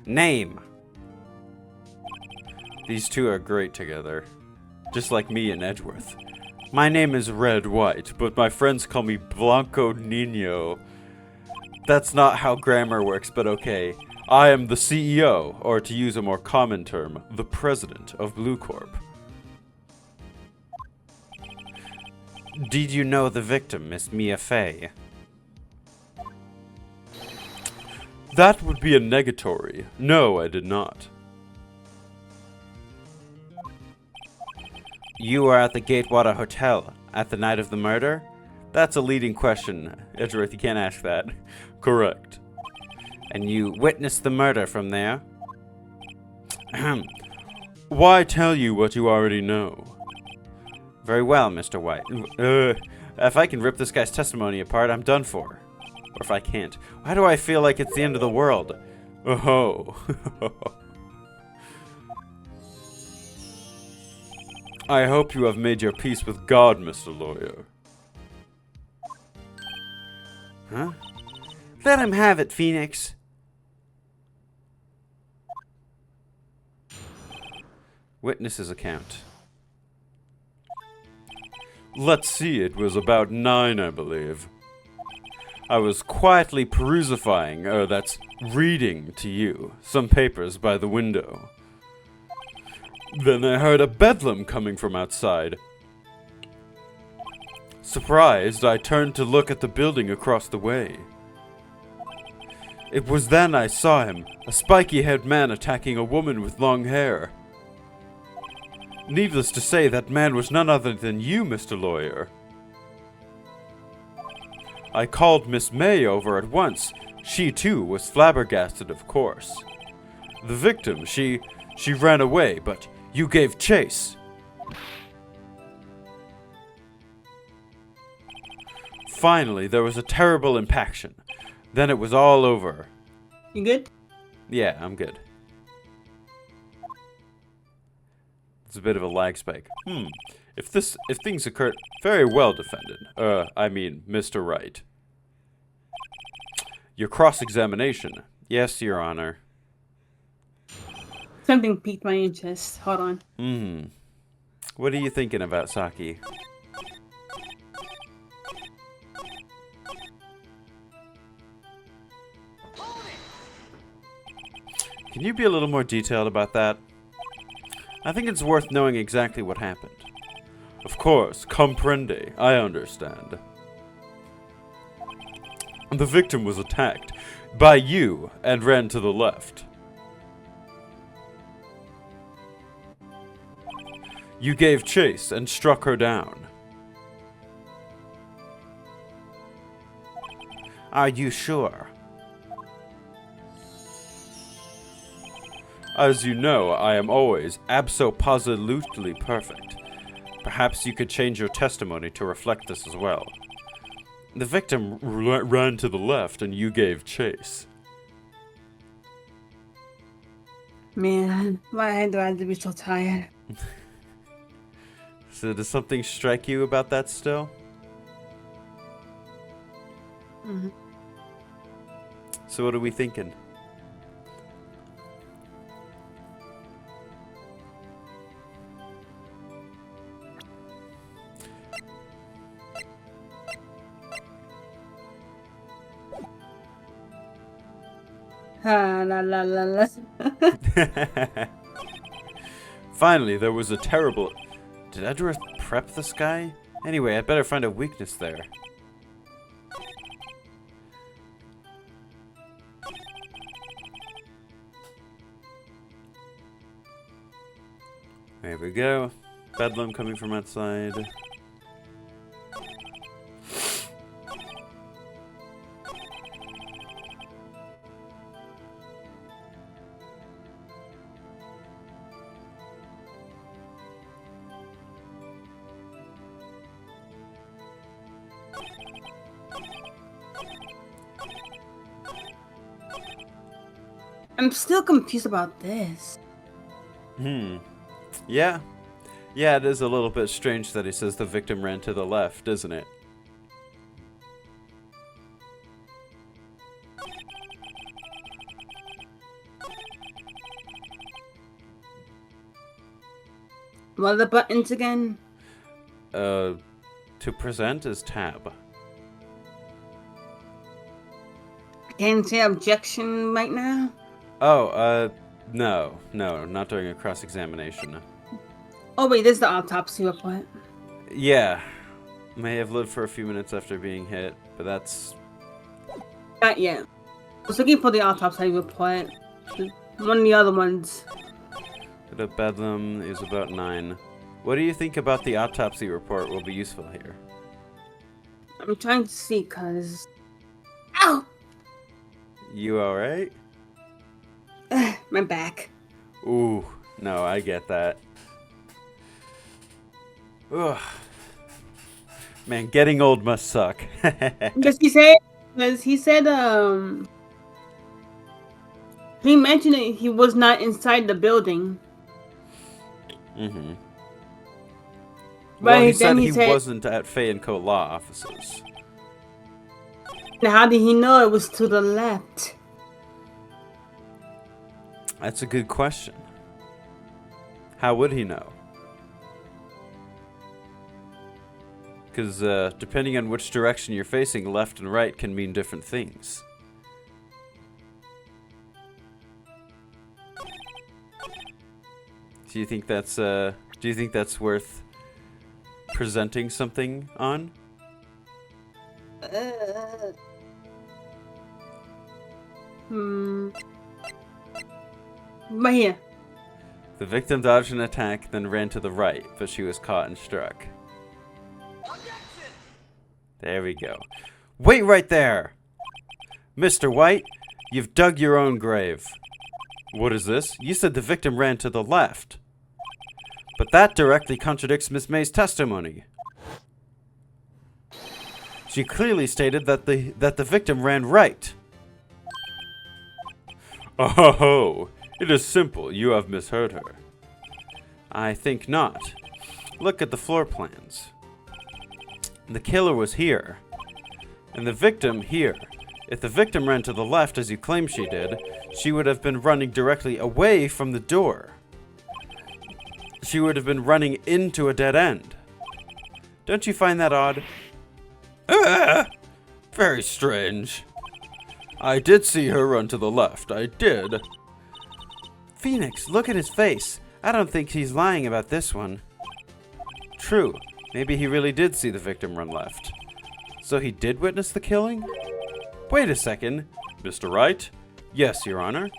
Name. These two are great together. Just like me and Edgeworth. My name is Red White, but my friends call me Blanco Nino. That's not how grammar works, but okay. I am the CEO, or to use a more common term, the president of Blue Corp. Did you know the victim, Miss Mia Fey? That would be a negatory. No, I did not. You were at the Gatewater Hotel at the night of the murder? That's a leading question. Edgeworth, you can't ask that. Correct. And you witnessed the murder from there? Why tell you what you already know? Very well, Mr. White. If I can rip this guy's testimony apart, I'm done for. Or if I can't. Why do I feel like it's the end of the world? Oh. I hope you have made your peace with God, Mr. Lawyer. Huh? Let him have it, Phoenix. Witness's account. Let's see, it was about 9, I believe. I was quietly that's reading to you, some papers by the window. Then I heard a bedlam coming from outside. Surprised, I turned to look at the building across the way. It was then I saw him, a spiky-haired man attacking a woman with long hair. Needless to say, that man was none other than you, Mr. Lawyer. I called Miss May over at once. She, too, was flabbergasted, of course. The victim, she ran away, but you gave chase. Finally, there was a terrible impaction. Then it was all over. You good? Yeah, I'm good. It's a bit of a lag spike. If things occurred, very well defended. I mean, Mr. Wright. Your cross-examination. Yes, Your Honor. Something piqued my interest. Hold on. What are you thinking about, Saki? Can you be a little more detailed about that? I think it's worth knowing exactly what happened. Of course, comprende. I understand. The victim was attacked by you and ran to the left. You gave chase and struck her down. Are you sure? As you know, I am always abso-positively perfect. Perhaps you could change your testimony to reflect this as well. The victim ran to the left and you gave chase. Man, why do I have to be so tired? So does something strike you about that still? So what are we thinking? La. Finally, there was a terrible... Did Edgeworth prep this guy? Anyway, I'd better find a weakness there. There we go. Bedlam coming from outside. I'm still confused about this. Yeah. Yeah, it is a little bit strange that he says the victim ran to the left, isn't it? What are the buttons again? To present is tab. I can't say objection right now. Oh, no, not during a cross-examination. Oh wait, this is the autopsy report. Yeah. May have lived for a few minutes after being hit, but that's... Not yet. I was looking for the autopsy report. One of the other ones. Bit of bedlam is about 9. What do you think about the autopsy report will be useful here? I'm trying to see, cause... Ow! You alright? My back. Ooh, no, I get that. Ugh. Man, getting old must suck. Because he said, he mentioned that he was not inside the building. Mm-hmm. But Well, he then said he wasn't at Fay & Co. law offices. How did he know it was to the left? That's a good question. How would he know? Because depending on which direction you're facing, left and right can mean different things. Do you think that's worth presenting something on? Right here. The victim dodged an attack, then ran to the right, but she was caught and struck. There we go. Wait right there! Mr. White, you've dug your own grave. What is this? You said the victim ran to the left. But that directly contradicts Miss May's testimony. She clearly stated that the victim ran right. Oh, it is simple. You have misheard her. I think not. Look at the floor plans. The killer was here, and the victim here. If the victim ran to the left as you claim she did, she would have been running directly away from the door. She would have been running into a dead end. Don't you find that odd? Very strange. I did see her run to the left, I did. Phoenix, look at his face. I don't think he's lying about this one. True. Maybe he really did see the victim run left. So he did witness the killing? Wait a second. Mr. Wright? Yes, Your Honor.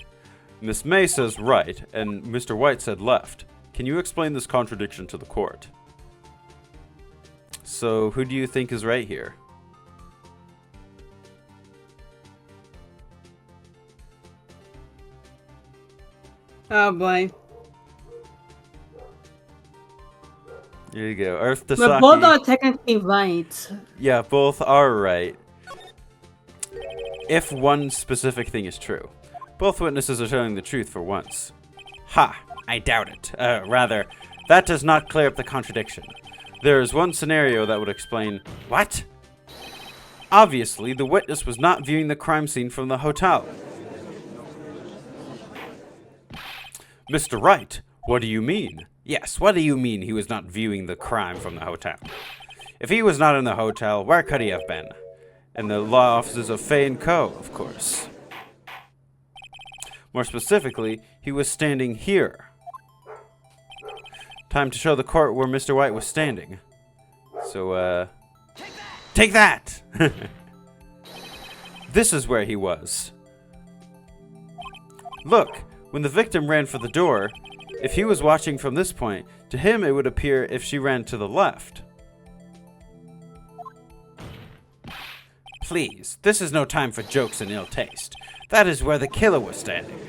Miss May says right, and Mr. White said left. Can you explain this contradiction to the court? So, who do you think is right here? Oh boy. Here you go. Earth to But Saki. both are technically right. Yeah, both are right. If one specific thing is true. Both witnesses are telling the truth for once. Ha! I doubt it. Rather, that does not clear up the contradiction. There is one scenario that would explain... What? Obviously, the witness was not viewing the crime scene from the hotel. Mr. Wright, what do you mean? Yes, what do you mean he was not viewing the crime from the hotel? If he was not in the hotel, where could he have been? In the law offices of Fay & Co., of course. More specifically, he was standing here. Time to show the court where Mr. White was standing. So, take that! This is where he was. Look, when the victim ran for the door, if he was watching from this point, to him it would appear if she ran to the left. Please, this is no time for jokes and ill taste. That is where the killer was standing.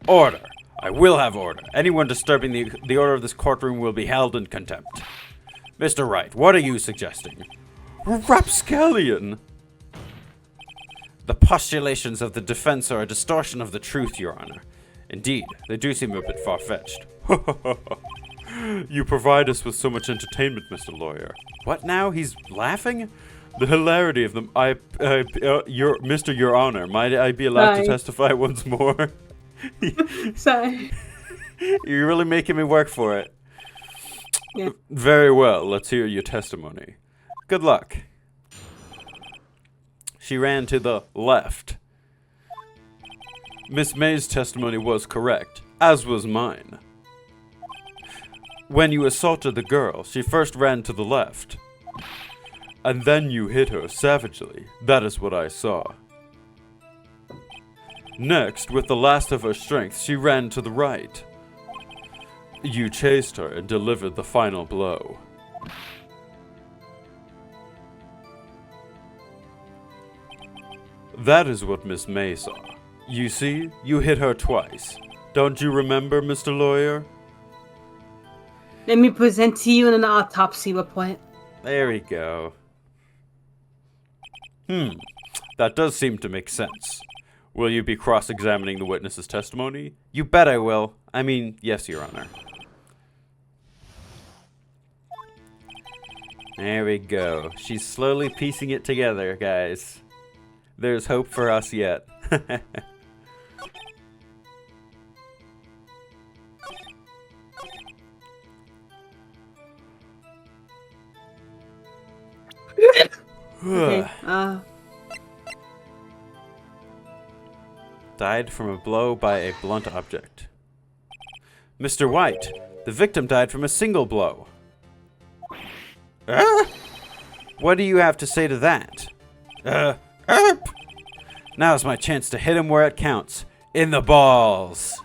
Order. I will have order. Anyone disturbing the order of this courtroom will be held in contempt. Mr. Wright, what are you suggesting? Rapscallion! The postulations of the defense are a distortion of the truth, Your Honor. Indeed, they do seem a bit far-fetched. You provide us with so much entertainment, Mr. Lawyer. What now? He's laughing? The hilarity of them. Mr. Your Honor, might I be allowed to testify once more? Sorry. You're really making me work for it. Yeah. Very well, let's hear your testimony. Good luck. She ran to the left. Miss May's testimony was correct, as was mine. When you assaulted the girl, she first ran to the left. And then you hit her savagely. That is what I saw. Next, with the last of her strength, she ran to the right. You chased her and delivered the final blow. That is what Miss May saw. You see, you hit her twice. Don't you remember, Mr. Lawyer? Let me present to you an autopsy report. There we go. That does seem to make sense. Will you be cross-examining the witness's testimony? You bet I will. I mean, yes, Your Honor. There we go. She's slowly piecing it together, guys. There's hope for us yet. Okay, Died from a blow by a blunt object. Mr. White, the victim died from a single blow. What do you have to say to that? Now's my chance to hit him where it counts. In the balls.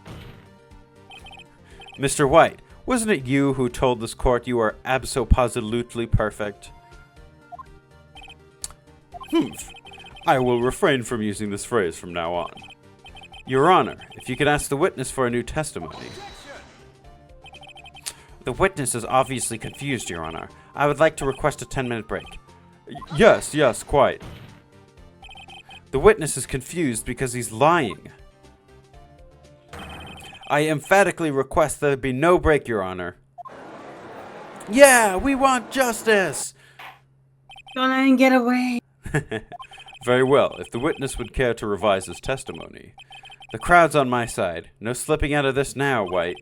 Mr. White, wasn't it you who told this court you are abso-positively perfect? I will refrain from using this phrase from now on. Your Honor, if you could ask the witness for a new testimony. The witness is obviously confused, Your Honor. I would like to request a 10-minute break. Yes, quite. The witness is confused because he's lying. I emphatically request that there be no break, Your Honor. Yeah, we want justice! don't let him get away. Very well, if the witness would care to revise his testimony. The crowd's on my side. No slipping out of this now, White.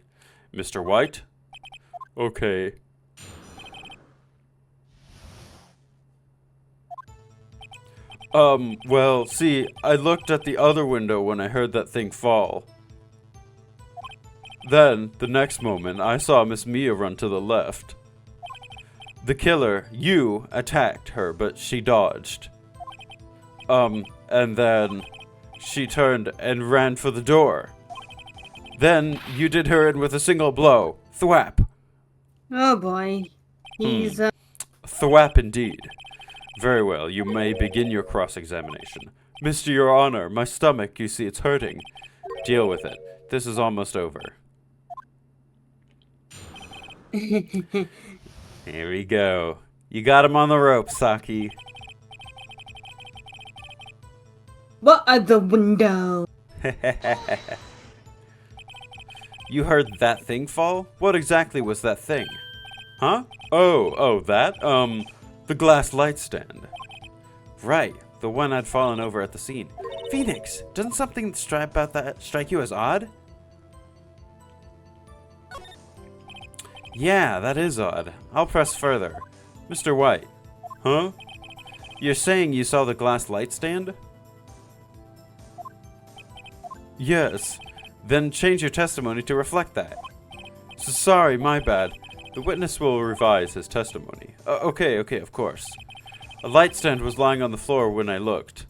Mr. White? Okay. Well, see, I looked at the other window when I heard that thing fall. Then, the next moment, I saw Miss Mia run to the left. The killer, you, attacked her, but she dodged. And then she turned and ran for the door. Then you did her in with a single blow. Thwap. Oh boy. He's Thwap indeed. Very well, you may begin your cross-examination. Mr. Your Honor, my stomach, you see, it's hurting. Deal with it. This is almost over. Here we go. You got him on the rope, Saki. what at the window? You heard that thing fall? What exactly was that thing? Huh? Oh, that? The glass light stand. Right, the one I'd fallen over at the scene. Phoenix, doesn't something about that strike you as odd? Yeah, that is odd. I'll press further. Mr. White. Huh? You're saying you saw the glass light stand? Yes. Then change your testimony to reflect that. Sorry, my bad. The witness will revise his testimony. Okay, of course. A light stand was lying on the floor when I looked.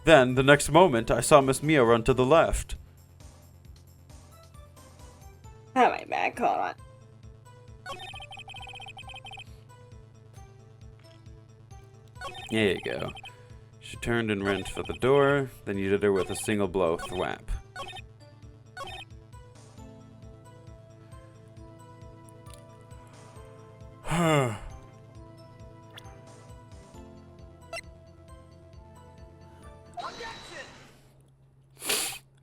Then, the next moment, I saw Miss Mia run to the left. Oh my back, hold on. There you go. She turned and ran for the door, then you did her with a single blow thwap.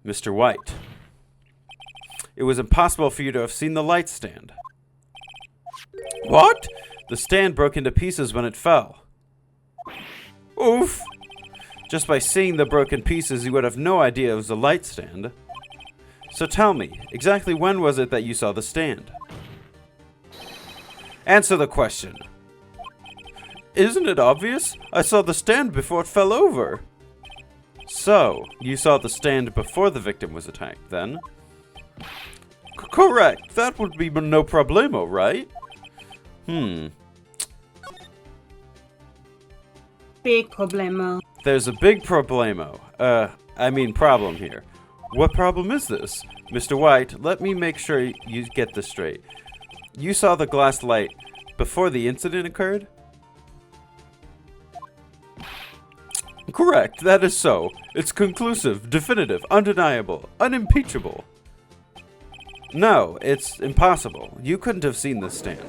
Mr. White. It was impossible for you to have seen the light stand. What? The stand broke into pieces when it fell. Oof! Just by seeing the broken pieces, you would have no idea it was a light stand. So tell me, exactly when was it that you saw the stand? Answer the question. Isn't it obvious? I saw the stand before it fell over. So, you saw the stand before the victim was attacked, then? Correct. That would be no problemo, right? Big problemo. There's a big problemo. Problem here. What problem is this? Mr. White, let me make sure you get this straight. You saw the glass light before the incident occurred? Correct, that is so. It's conclusive, definitive, undeniable, unimpeachable. No, it's impossible. You couldn't have seen this stand.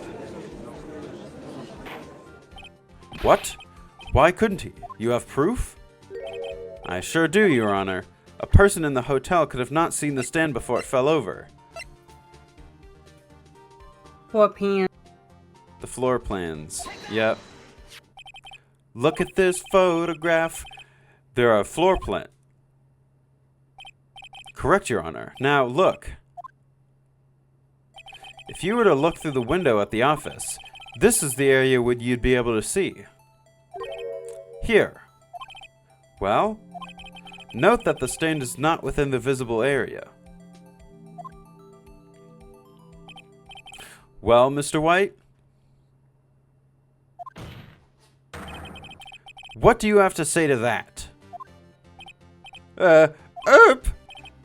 What? Why couldn't he? You have proof? I sure do, Your Honor. A person in the hotel could have not seen the stand before it fell over. 4 p.m. The floor plans. Yep. Look at this photograph. There are floor plans. Correct, Your Honor. Now, look. If you were to look through the window at the office, this is the area where you'd be able to see. Here. Well, note that the stand is not within the visible area. Well, Mr. White? What do you have to say to that?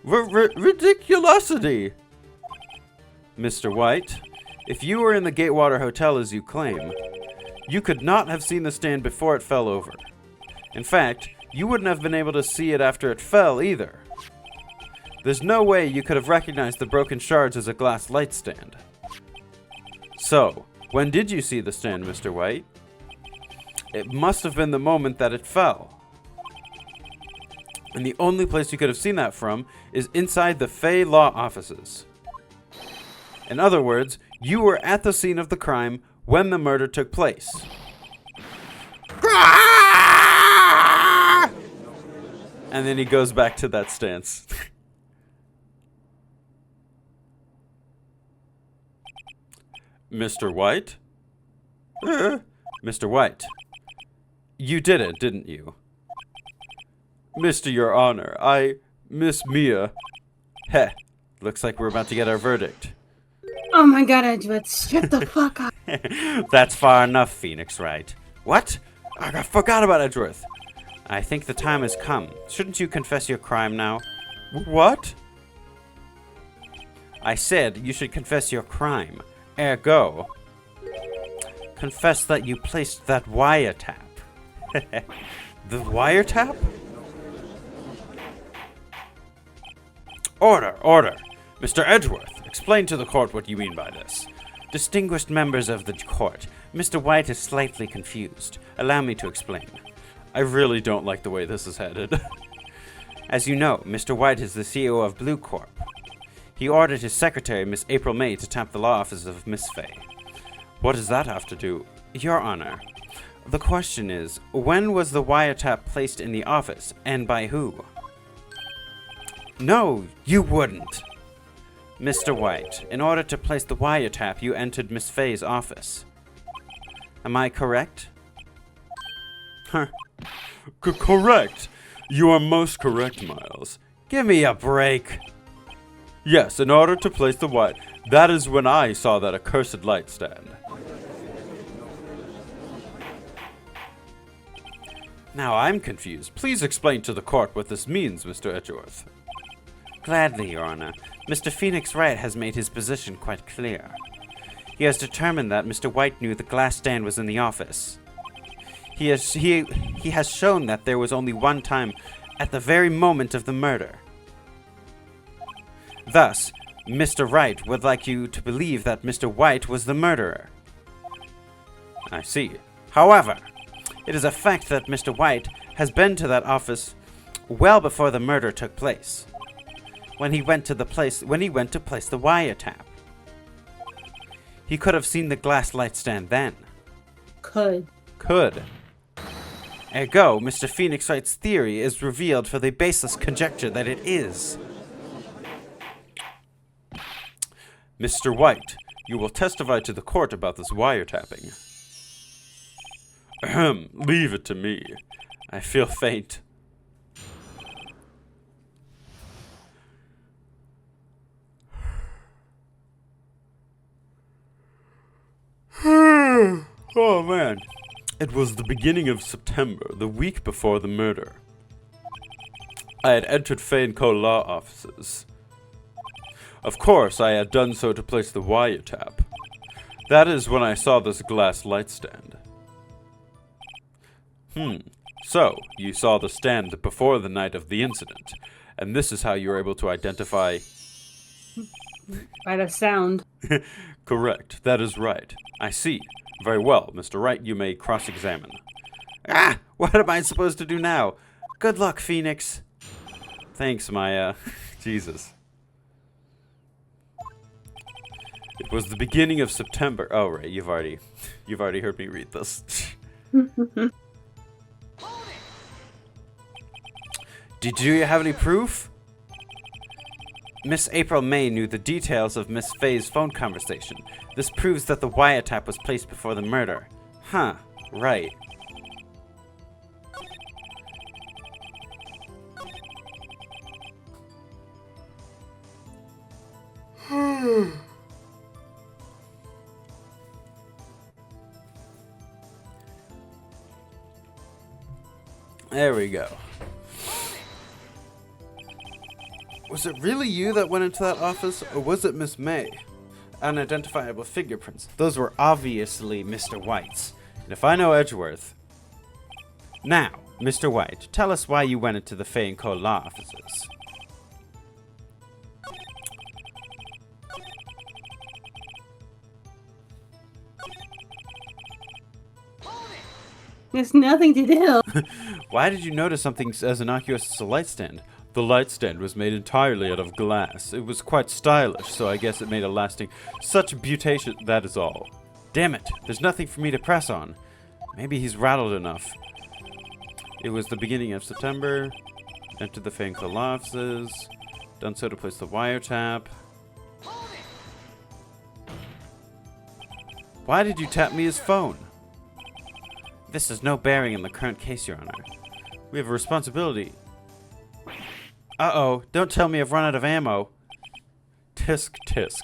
Ridiculosity! Mr. White, if you were in the Gatewater Hotel as you claim, you could not have seen the stand before it fell over. In fact, you wouldn't have been able to see it after it fell either. There's no way you could have recognized the broken shards as a glass light stand. So, when did you see the stand, Mr. White? It must have been the moment that it fell. And the only place you could have seen that from is inside the Fey Law offices. In other words, you were at the scene of the crime when the murder took place. And then he goes back to that stance. Mr. White? Mr. White, you did it, didn't you? Mr. Your Honor, Miss Mia. Heh, looks like we're about to get our verdict. Oh my god, Edgewood, shut the fuck up. That's far enough, Phoenix Wright. What? I forgot about Edgeworth. I think the time has come. Shouldn't you confess your crime now? What? I said you should confess your crime. Ergo, confess that you placed that wiretap. The wiretap? Order. Mr. Edgeworth, explain to the court what you mean by this. Distinguished members of the court, Mr. White is slightly confused. Allow me to explain. I really don't like the way this is headed. As you know, Mr. White is the CEO of Blue Corp. He ordered his secretary, Miss April May, to tap the law office of Miss Fay. What does that have to do? Your Honor, the question is, when was the wiretap placed in the office, and by who? No, you wouldn't. Mr. White, in order to place the wiretap, you entered Miss Fay's office. Am I correct? Huh. Correct. You are most correct, Miles. Give me a break. Yes, in order to place the wire. That is when I saw that accursed light stand. Now I'm confused. Please explain to the court what this means, Mr. Edgeworth. Gladly, Your Honor. Mr. Phoenix Wright has made his position quite clear. He has determined that Mr. White knew the glass stand was in the office. He has shown that there was only one time at the very moment of the murder. Thus, Mr. Wright would like you to believe that Mr. White was the murderer. I see. However, it is a fact that Mr. White has been to that office well before the murder took place. when he went to place the wiretap. He could have seen the glass light stand then. Could. Ergo, Mr. Phoenix Wright's theory is revealed for the baseless conjecture that it is. Mr. White, you will testify to the court about this wiretapping. Ahem, leave it to me. I feel faint. Oh man. It was the beginning of September, the week before the murder. I had entered Fay & Co. law offices. Of course, I had done so to place the wiretap. That is when I saw this glass light stand. So, you saw the stand before the night of the incident, and this is how you were able to identify... By the sound. Correct, that is right. I see. Very well, Mr. Wright, you may cross-examine. Ah! What am I supposed to do now? Good luck, Phoenix. Thanks, Maya. Jesus. It was the beginning of September. Oh, right, you've already heard me read this. Do you have any proof? Miss April May knew the details of Miss Faye's phone conversation. This proves that the wiretap was placed before the murder. Huh, right. There we go. Was it really you that went into that office, or was it Miss May? Unidentifiable fingerprints. Those were obviously Mr. White's. And if I know Edgeworth... Now, Mr. White, tell us why you went into the Fay & Co. law offices. There's nothing to do. Why did you notice something as innocuous as a light stand? The light stand was made entirely out of glass. It was quite stylish, so I guess it made a lasting... Such beautation, that is all. Damn it, there's nothing for me to press on. Maybe he's rattled enough. It was the beginning of September. Entered the Fay & Co. law offices. Done so to place the wiretap. Why did you tap me his phone? This has no bearing in the current case, Your Honor. We have a responsibility... Uh-oh, don't tell me I've run out of ammo. Tisk, tisk.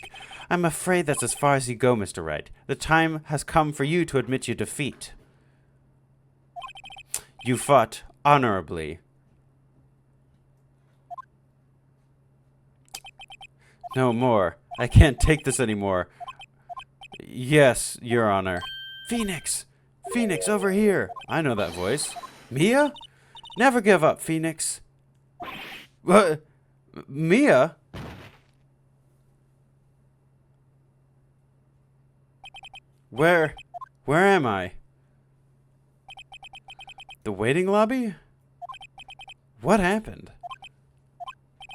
I'm afraid that's as far as you go, Mr. Wright. The time has come for you to admit your defeat. You fought honorably. No more. I can't take this anymore. Yes, Your Honor. Phoenix! Phoenix, over here! I know that voice. Mia? Never give up, Phoenix. What? Mia? Where am I? The waiting lobby? What happened?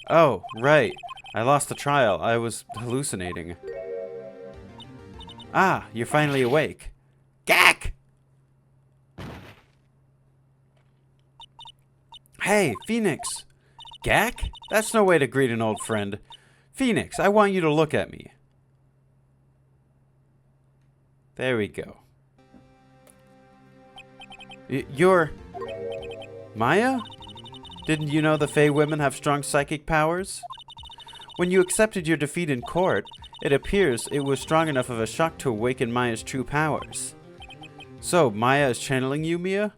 Oh, right. I lost the trial. I was hallucinating. Ah, you're finally awake. Gak! Hey, Phoenix! Gak? That's no way to greet an old friend. Phoenix, I want you to look at me. There we go. You're... Maya? Didn't you know the Fey women have strong psychic powers? When you accepted your defeat in court, it appears it was strong enough of a shock to awaken Maya's true powers. So, Maya is channeling you, Mia?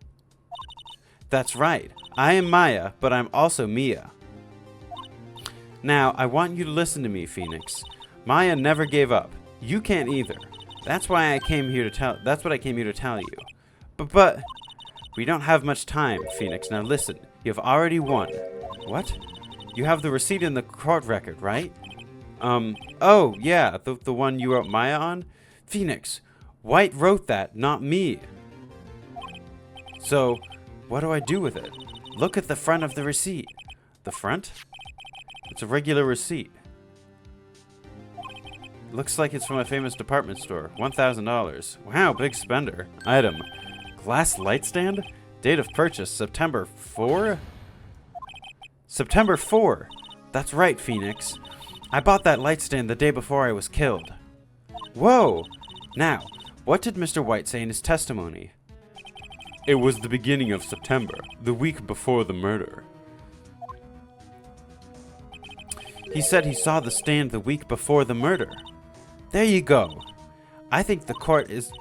That's right. I am Maya, but I'm also Mia. Now, I want you to listen to me, Phoenix. Maya never gave up. You can't either. That's what I came here to tell you. But we don't have much time, Phoenix. Now listen. You've already won. What? You have the receipt in the court record, right? Oh, yeah, the one you wrote Maya on? Phoenix, White wrote that, not me. So, what do I do with it? Look at the front of the receipt. The front? It's a regular receipt. Looks like it's from a famous department store. $1,000. Wow, big spender. Item. Glass light stand? Date of purchase, September 4? September 4! That's right, Phoenix. I bought that light stand the day before I was killed. Whoa! Now, what did Mr. White say in his testimony? It was the beginning of September, the week before the murder. He said he saw the stand the week before the murder. There you go. I think the court is...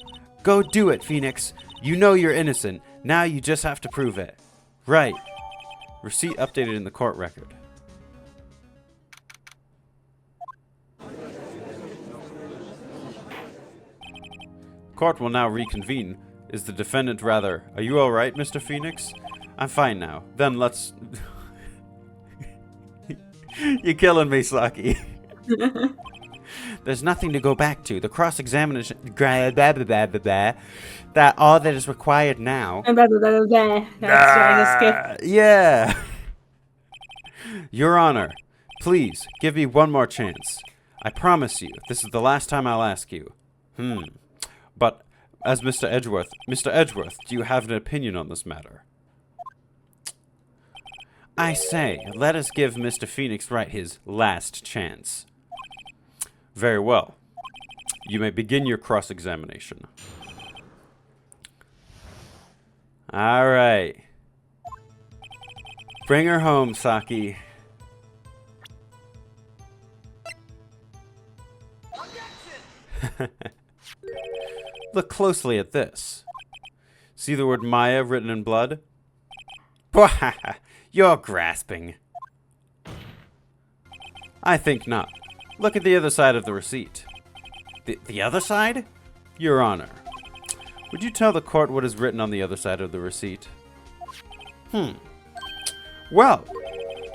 Go do it, Phoenix. You know you're innocent. Now you just have to prove it. Right. Receipt updated in the court record. Court will now reconvene. Is the defendant rather... Are you alright, Mr. Phoenix? I'm fine now. Then let's... You're killing me, Saki. There's nothing to go back to. The cross-examination... That all that is required now... Yeah. Your Honor, please, give me one more chance. I promise you, this is the last time I'll ask you. But, as Mr. Edgeworth, do you have an opinion on this matter? I say, let us give Mr. Phoenix Wright his last chance. Very well. You may begin your cross-examination. All right. Bring her home, Saki. Look closely at this. See the word Maya written in blood? You're grasping. I think not. Look at the other side of the receipt. The other side? Your Honor. Would you tell the court what is written on the other side of the receipt? Well,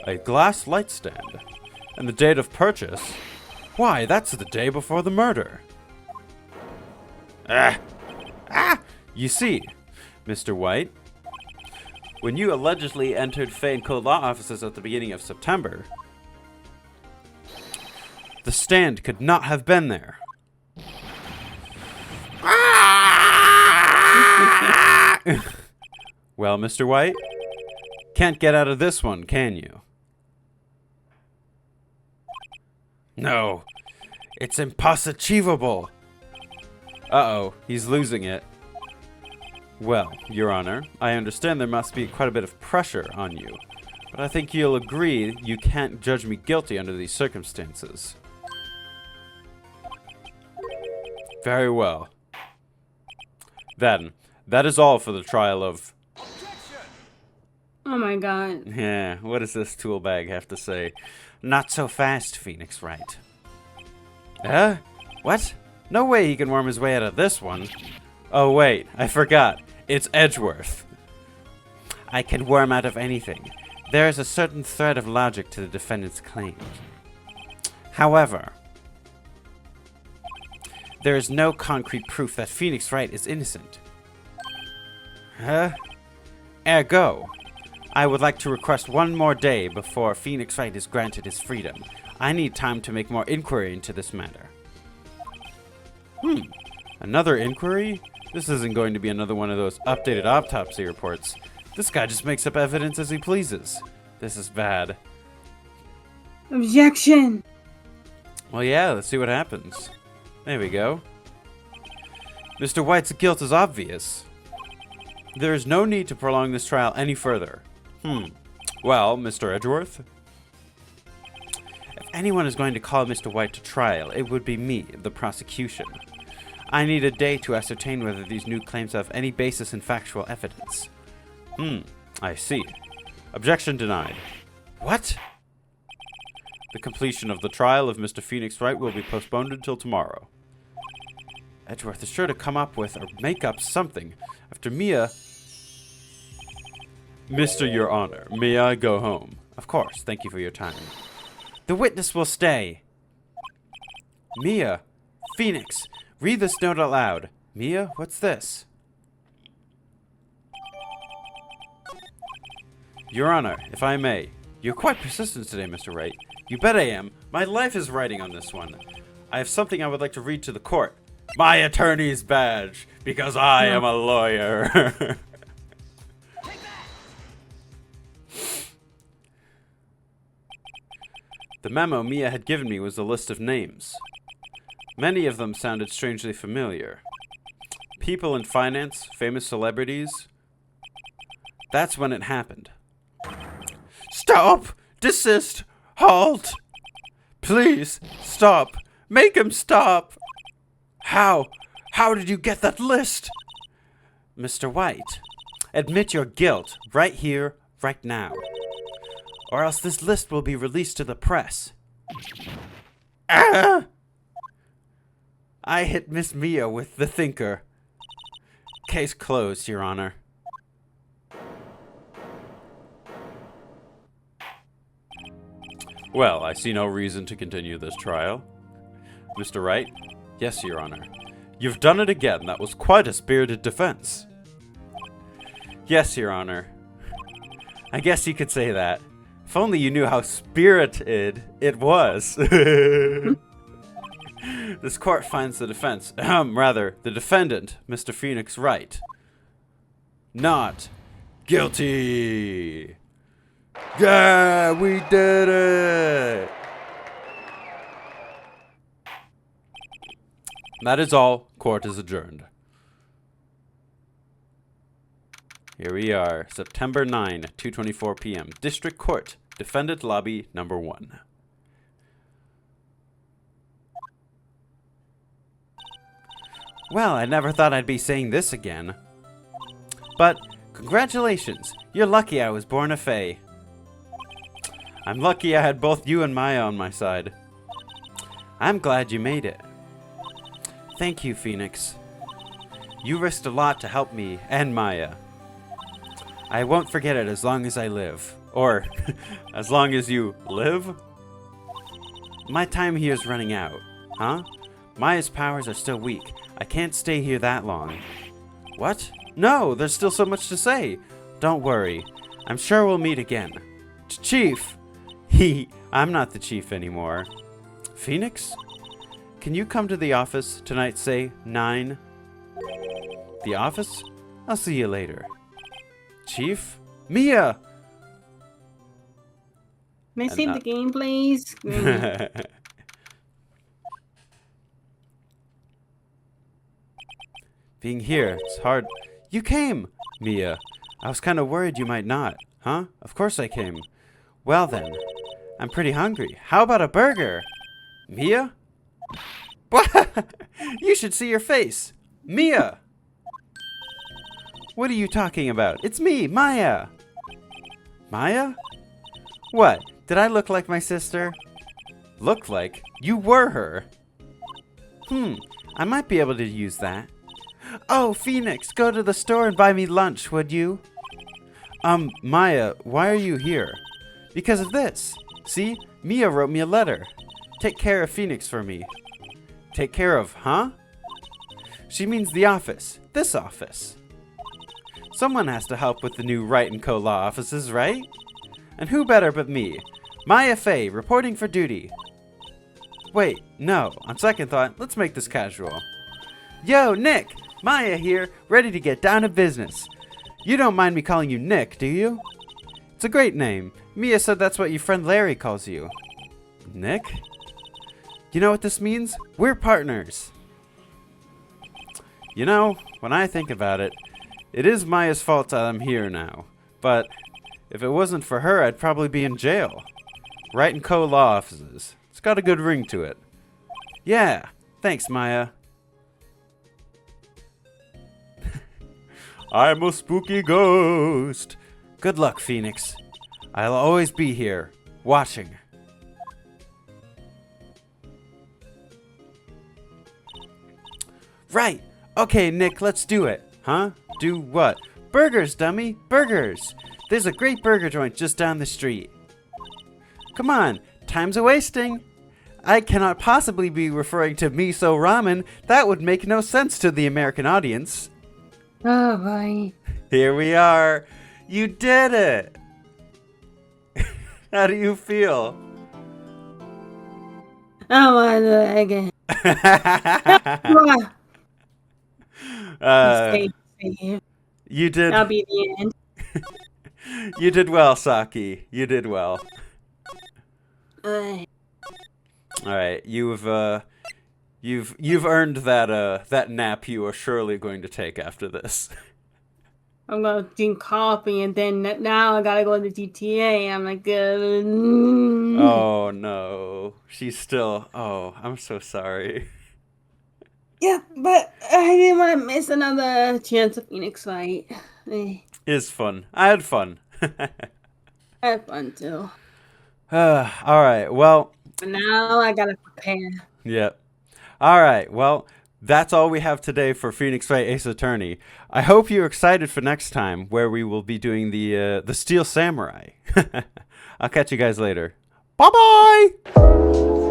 a glass light stand. And the date of purchase? Why, that's the day before the murder. You see, Mr. White, when you allegedly entered Fane Code Law offices at the beginning of September, the stand could not have been there. Well, Mr. White, can't get out of this one, can you? No, it's impossible. Uh-oh, he's losing it. Well, Your Honor, I understand there must be quite a bit of pressure on you, but I think you'll agree you can't judge me guilty under these circumstances. Very well. Then, that is all for the trial of... Oh my god. Yeah, what does this tool bag have to say? Not so fast, Phoenix Wright. What? No way he can worm his way out of this one. Oh wait, I forgot. It's Edgeworth. I can worm out of anything. There is a certain thread of logic to the defendant's claims. However, there is no concrete proof that Phoenix Wright is innocent. Ergo, I would like to request one more day before Phoenix Wright is granted his freedom. I need time to make more inquiry into this matter. Another inquiry? This isn't going to be another one of those updated autopsy reports. This guy just makes up evidence as he pleases. This is bad. Objection! Well, yeah, let's see what happens. There we go. Mr. White's guilt is obvious. There is no need to prolong this trial any further. Well, Mr. Edgeworth? If anyone is going to call Mr. White to trial, it would be me, the prosecution. I need a day to ascertain whether these new claims have any basis in factual evidence. I see. Objection denied. What? The completion of the trial of Mr. Phoenix Wright will be postponed until tomorrow. Edgeworth is sure to come up with or make up something. After Mia... Mr. Your Honor, may I go home? Of course, thank you for your time. The witness will stay. Mia, Phoenix, read this note aloud. Mia, what's this? Your Honor, if I may. You're quite persistent today, Mr. Wright. You bet I am. My life is riding on this one. I have something I would like to read to the court. My attorney's badge, because I am a lawyer. The memo Mia had given me was a list of names. Many of them sounded strangely familiar. People in finance, famous celebrities. That's when it happened. Stop! Desist! Halt! Please, stop! Make him stop! How? How did you get that list? Mr. White, admit your guilt right here, right now. Or else this list will be released to the press. Ah! I hit Miss Mia with the thinker. Case closed, Your Honor. Well, I see no reason to continue this trial. Mr. Wright? Yes, Your Honor. You've done it again. That was quite a spirited defense. Yes, Your Honor. I guess you could say that. If only you knew how spirited it was. This court finds the defense, the defendant, Mr. Phoenix Wright, not guilty. Yeah, we did it. That is all. Court is adjourned. Here we are, September 9, 2:24 p.m. District Court, Defendant Lobby Number 1. Well, I never thought I'd be saying this again. But, congratulations. You're lucky I was born a Fae. I'm lucky I had both you and Maya on my side. I'm glad you made it. Thank you, Phoenix. You risked a lot to help me and Maya. I won't forget it as long as I live. Or, as long as you live? My time here is running out. Huh? Maya's powers are still weak. I can't stay here that long. What? No, there's still so much to say. Don't worry. I'm sure we'll meet again. Chief! I'm not the chief anymore. Phoenix? Can you come to the office tonight, say 9? The office? I'll see you later. Chief? Mia! May I save the game, please? Being here, it's hard. You came, Mia. I was kind of worried you might not. Huh? Of course I came. Well then, I'm pretty hungry. How about a burger? Mia? What? You should see your face. Mia! What are you talking about? It's me, Maya. Maya? What? Did I look like my sister? Look like? You were her. I might be able to use that. Oh, Phoenix, go to the store and buy me lunch, would you? Maya, why are you here? Because of this. See, Mia wrote me a letter. Take care of Phoenix for me. Take care of, huh? She means the office. This office. Someone has to help with the new Wright & Co. law offices, right? And who better but me? Maya Fey, reporting for duty. Wait, no. On second thought, let's make this casual. Yo, Nick! Maya here, ready to get down to business. You don't mind me calling you Nick, do you? It's a great name. Mia said that's what your friend Larry calls you. Nick? You know what this means? We're partners. You know, when I think about it, it is Maya's fault that I'm here now. But if it wasn't for her, I'd probably be in jail. Wright & Co. law offices. It's got a good ring to it. Yeah, thanks, Maya. I'm a spooky ghost. Good luck, Phoenix. I'll always be here, watching. Right. Okay, Nick, let's do it. Huh? Do what? Burgers, dummy. Burgers. There's a great burger joint just down the street. Come on. Time's a-wasting. I cannot possibly be referring to miso ramen. That would make no sense to the American audience. Oh, boy. Here we are. You did it. How do you feel? I don't want to do that again. uh, Save. you did. That'll be the end. You did well, Saki. You did well. Uh, All right, you've earned that nap you are surely going to take after this. I'm gonna drink coffee, and then now I gotta go to GTA. I'm like, Oh no, she's still. Oh, I'm so sorry. yeah, but I didn't want to miss another chance of Phoenix Wright. It's fun. I had fun. I had fun too. All right. Well, But now I gotta prepare. yeah. All right. Well, that's all we have today for Phoenix Wright Ace Attorney. I hope you're excited for next time, where we will be doing the Steel Samurai. I'll catch you guys later. Bye bye.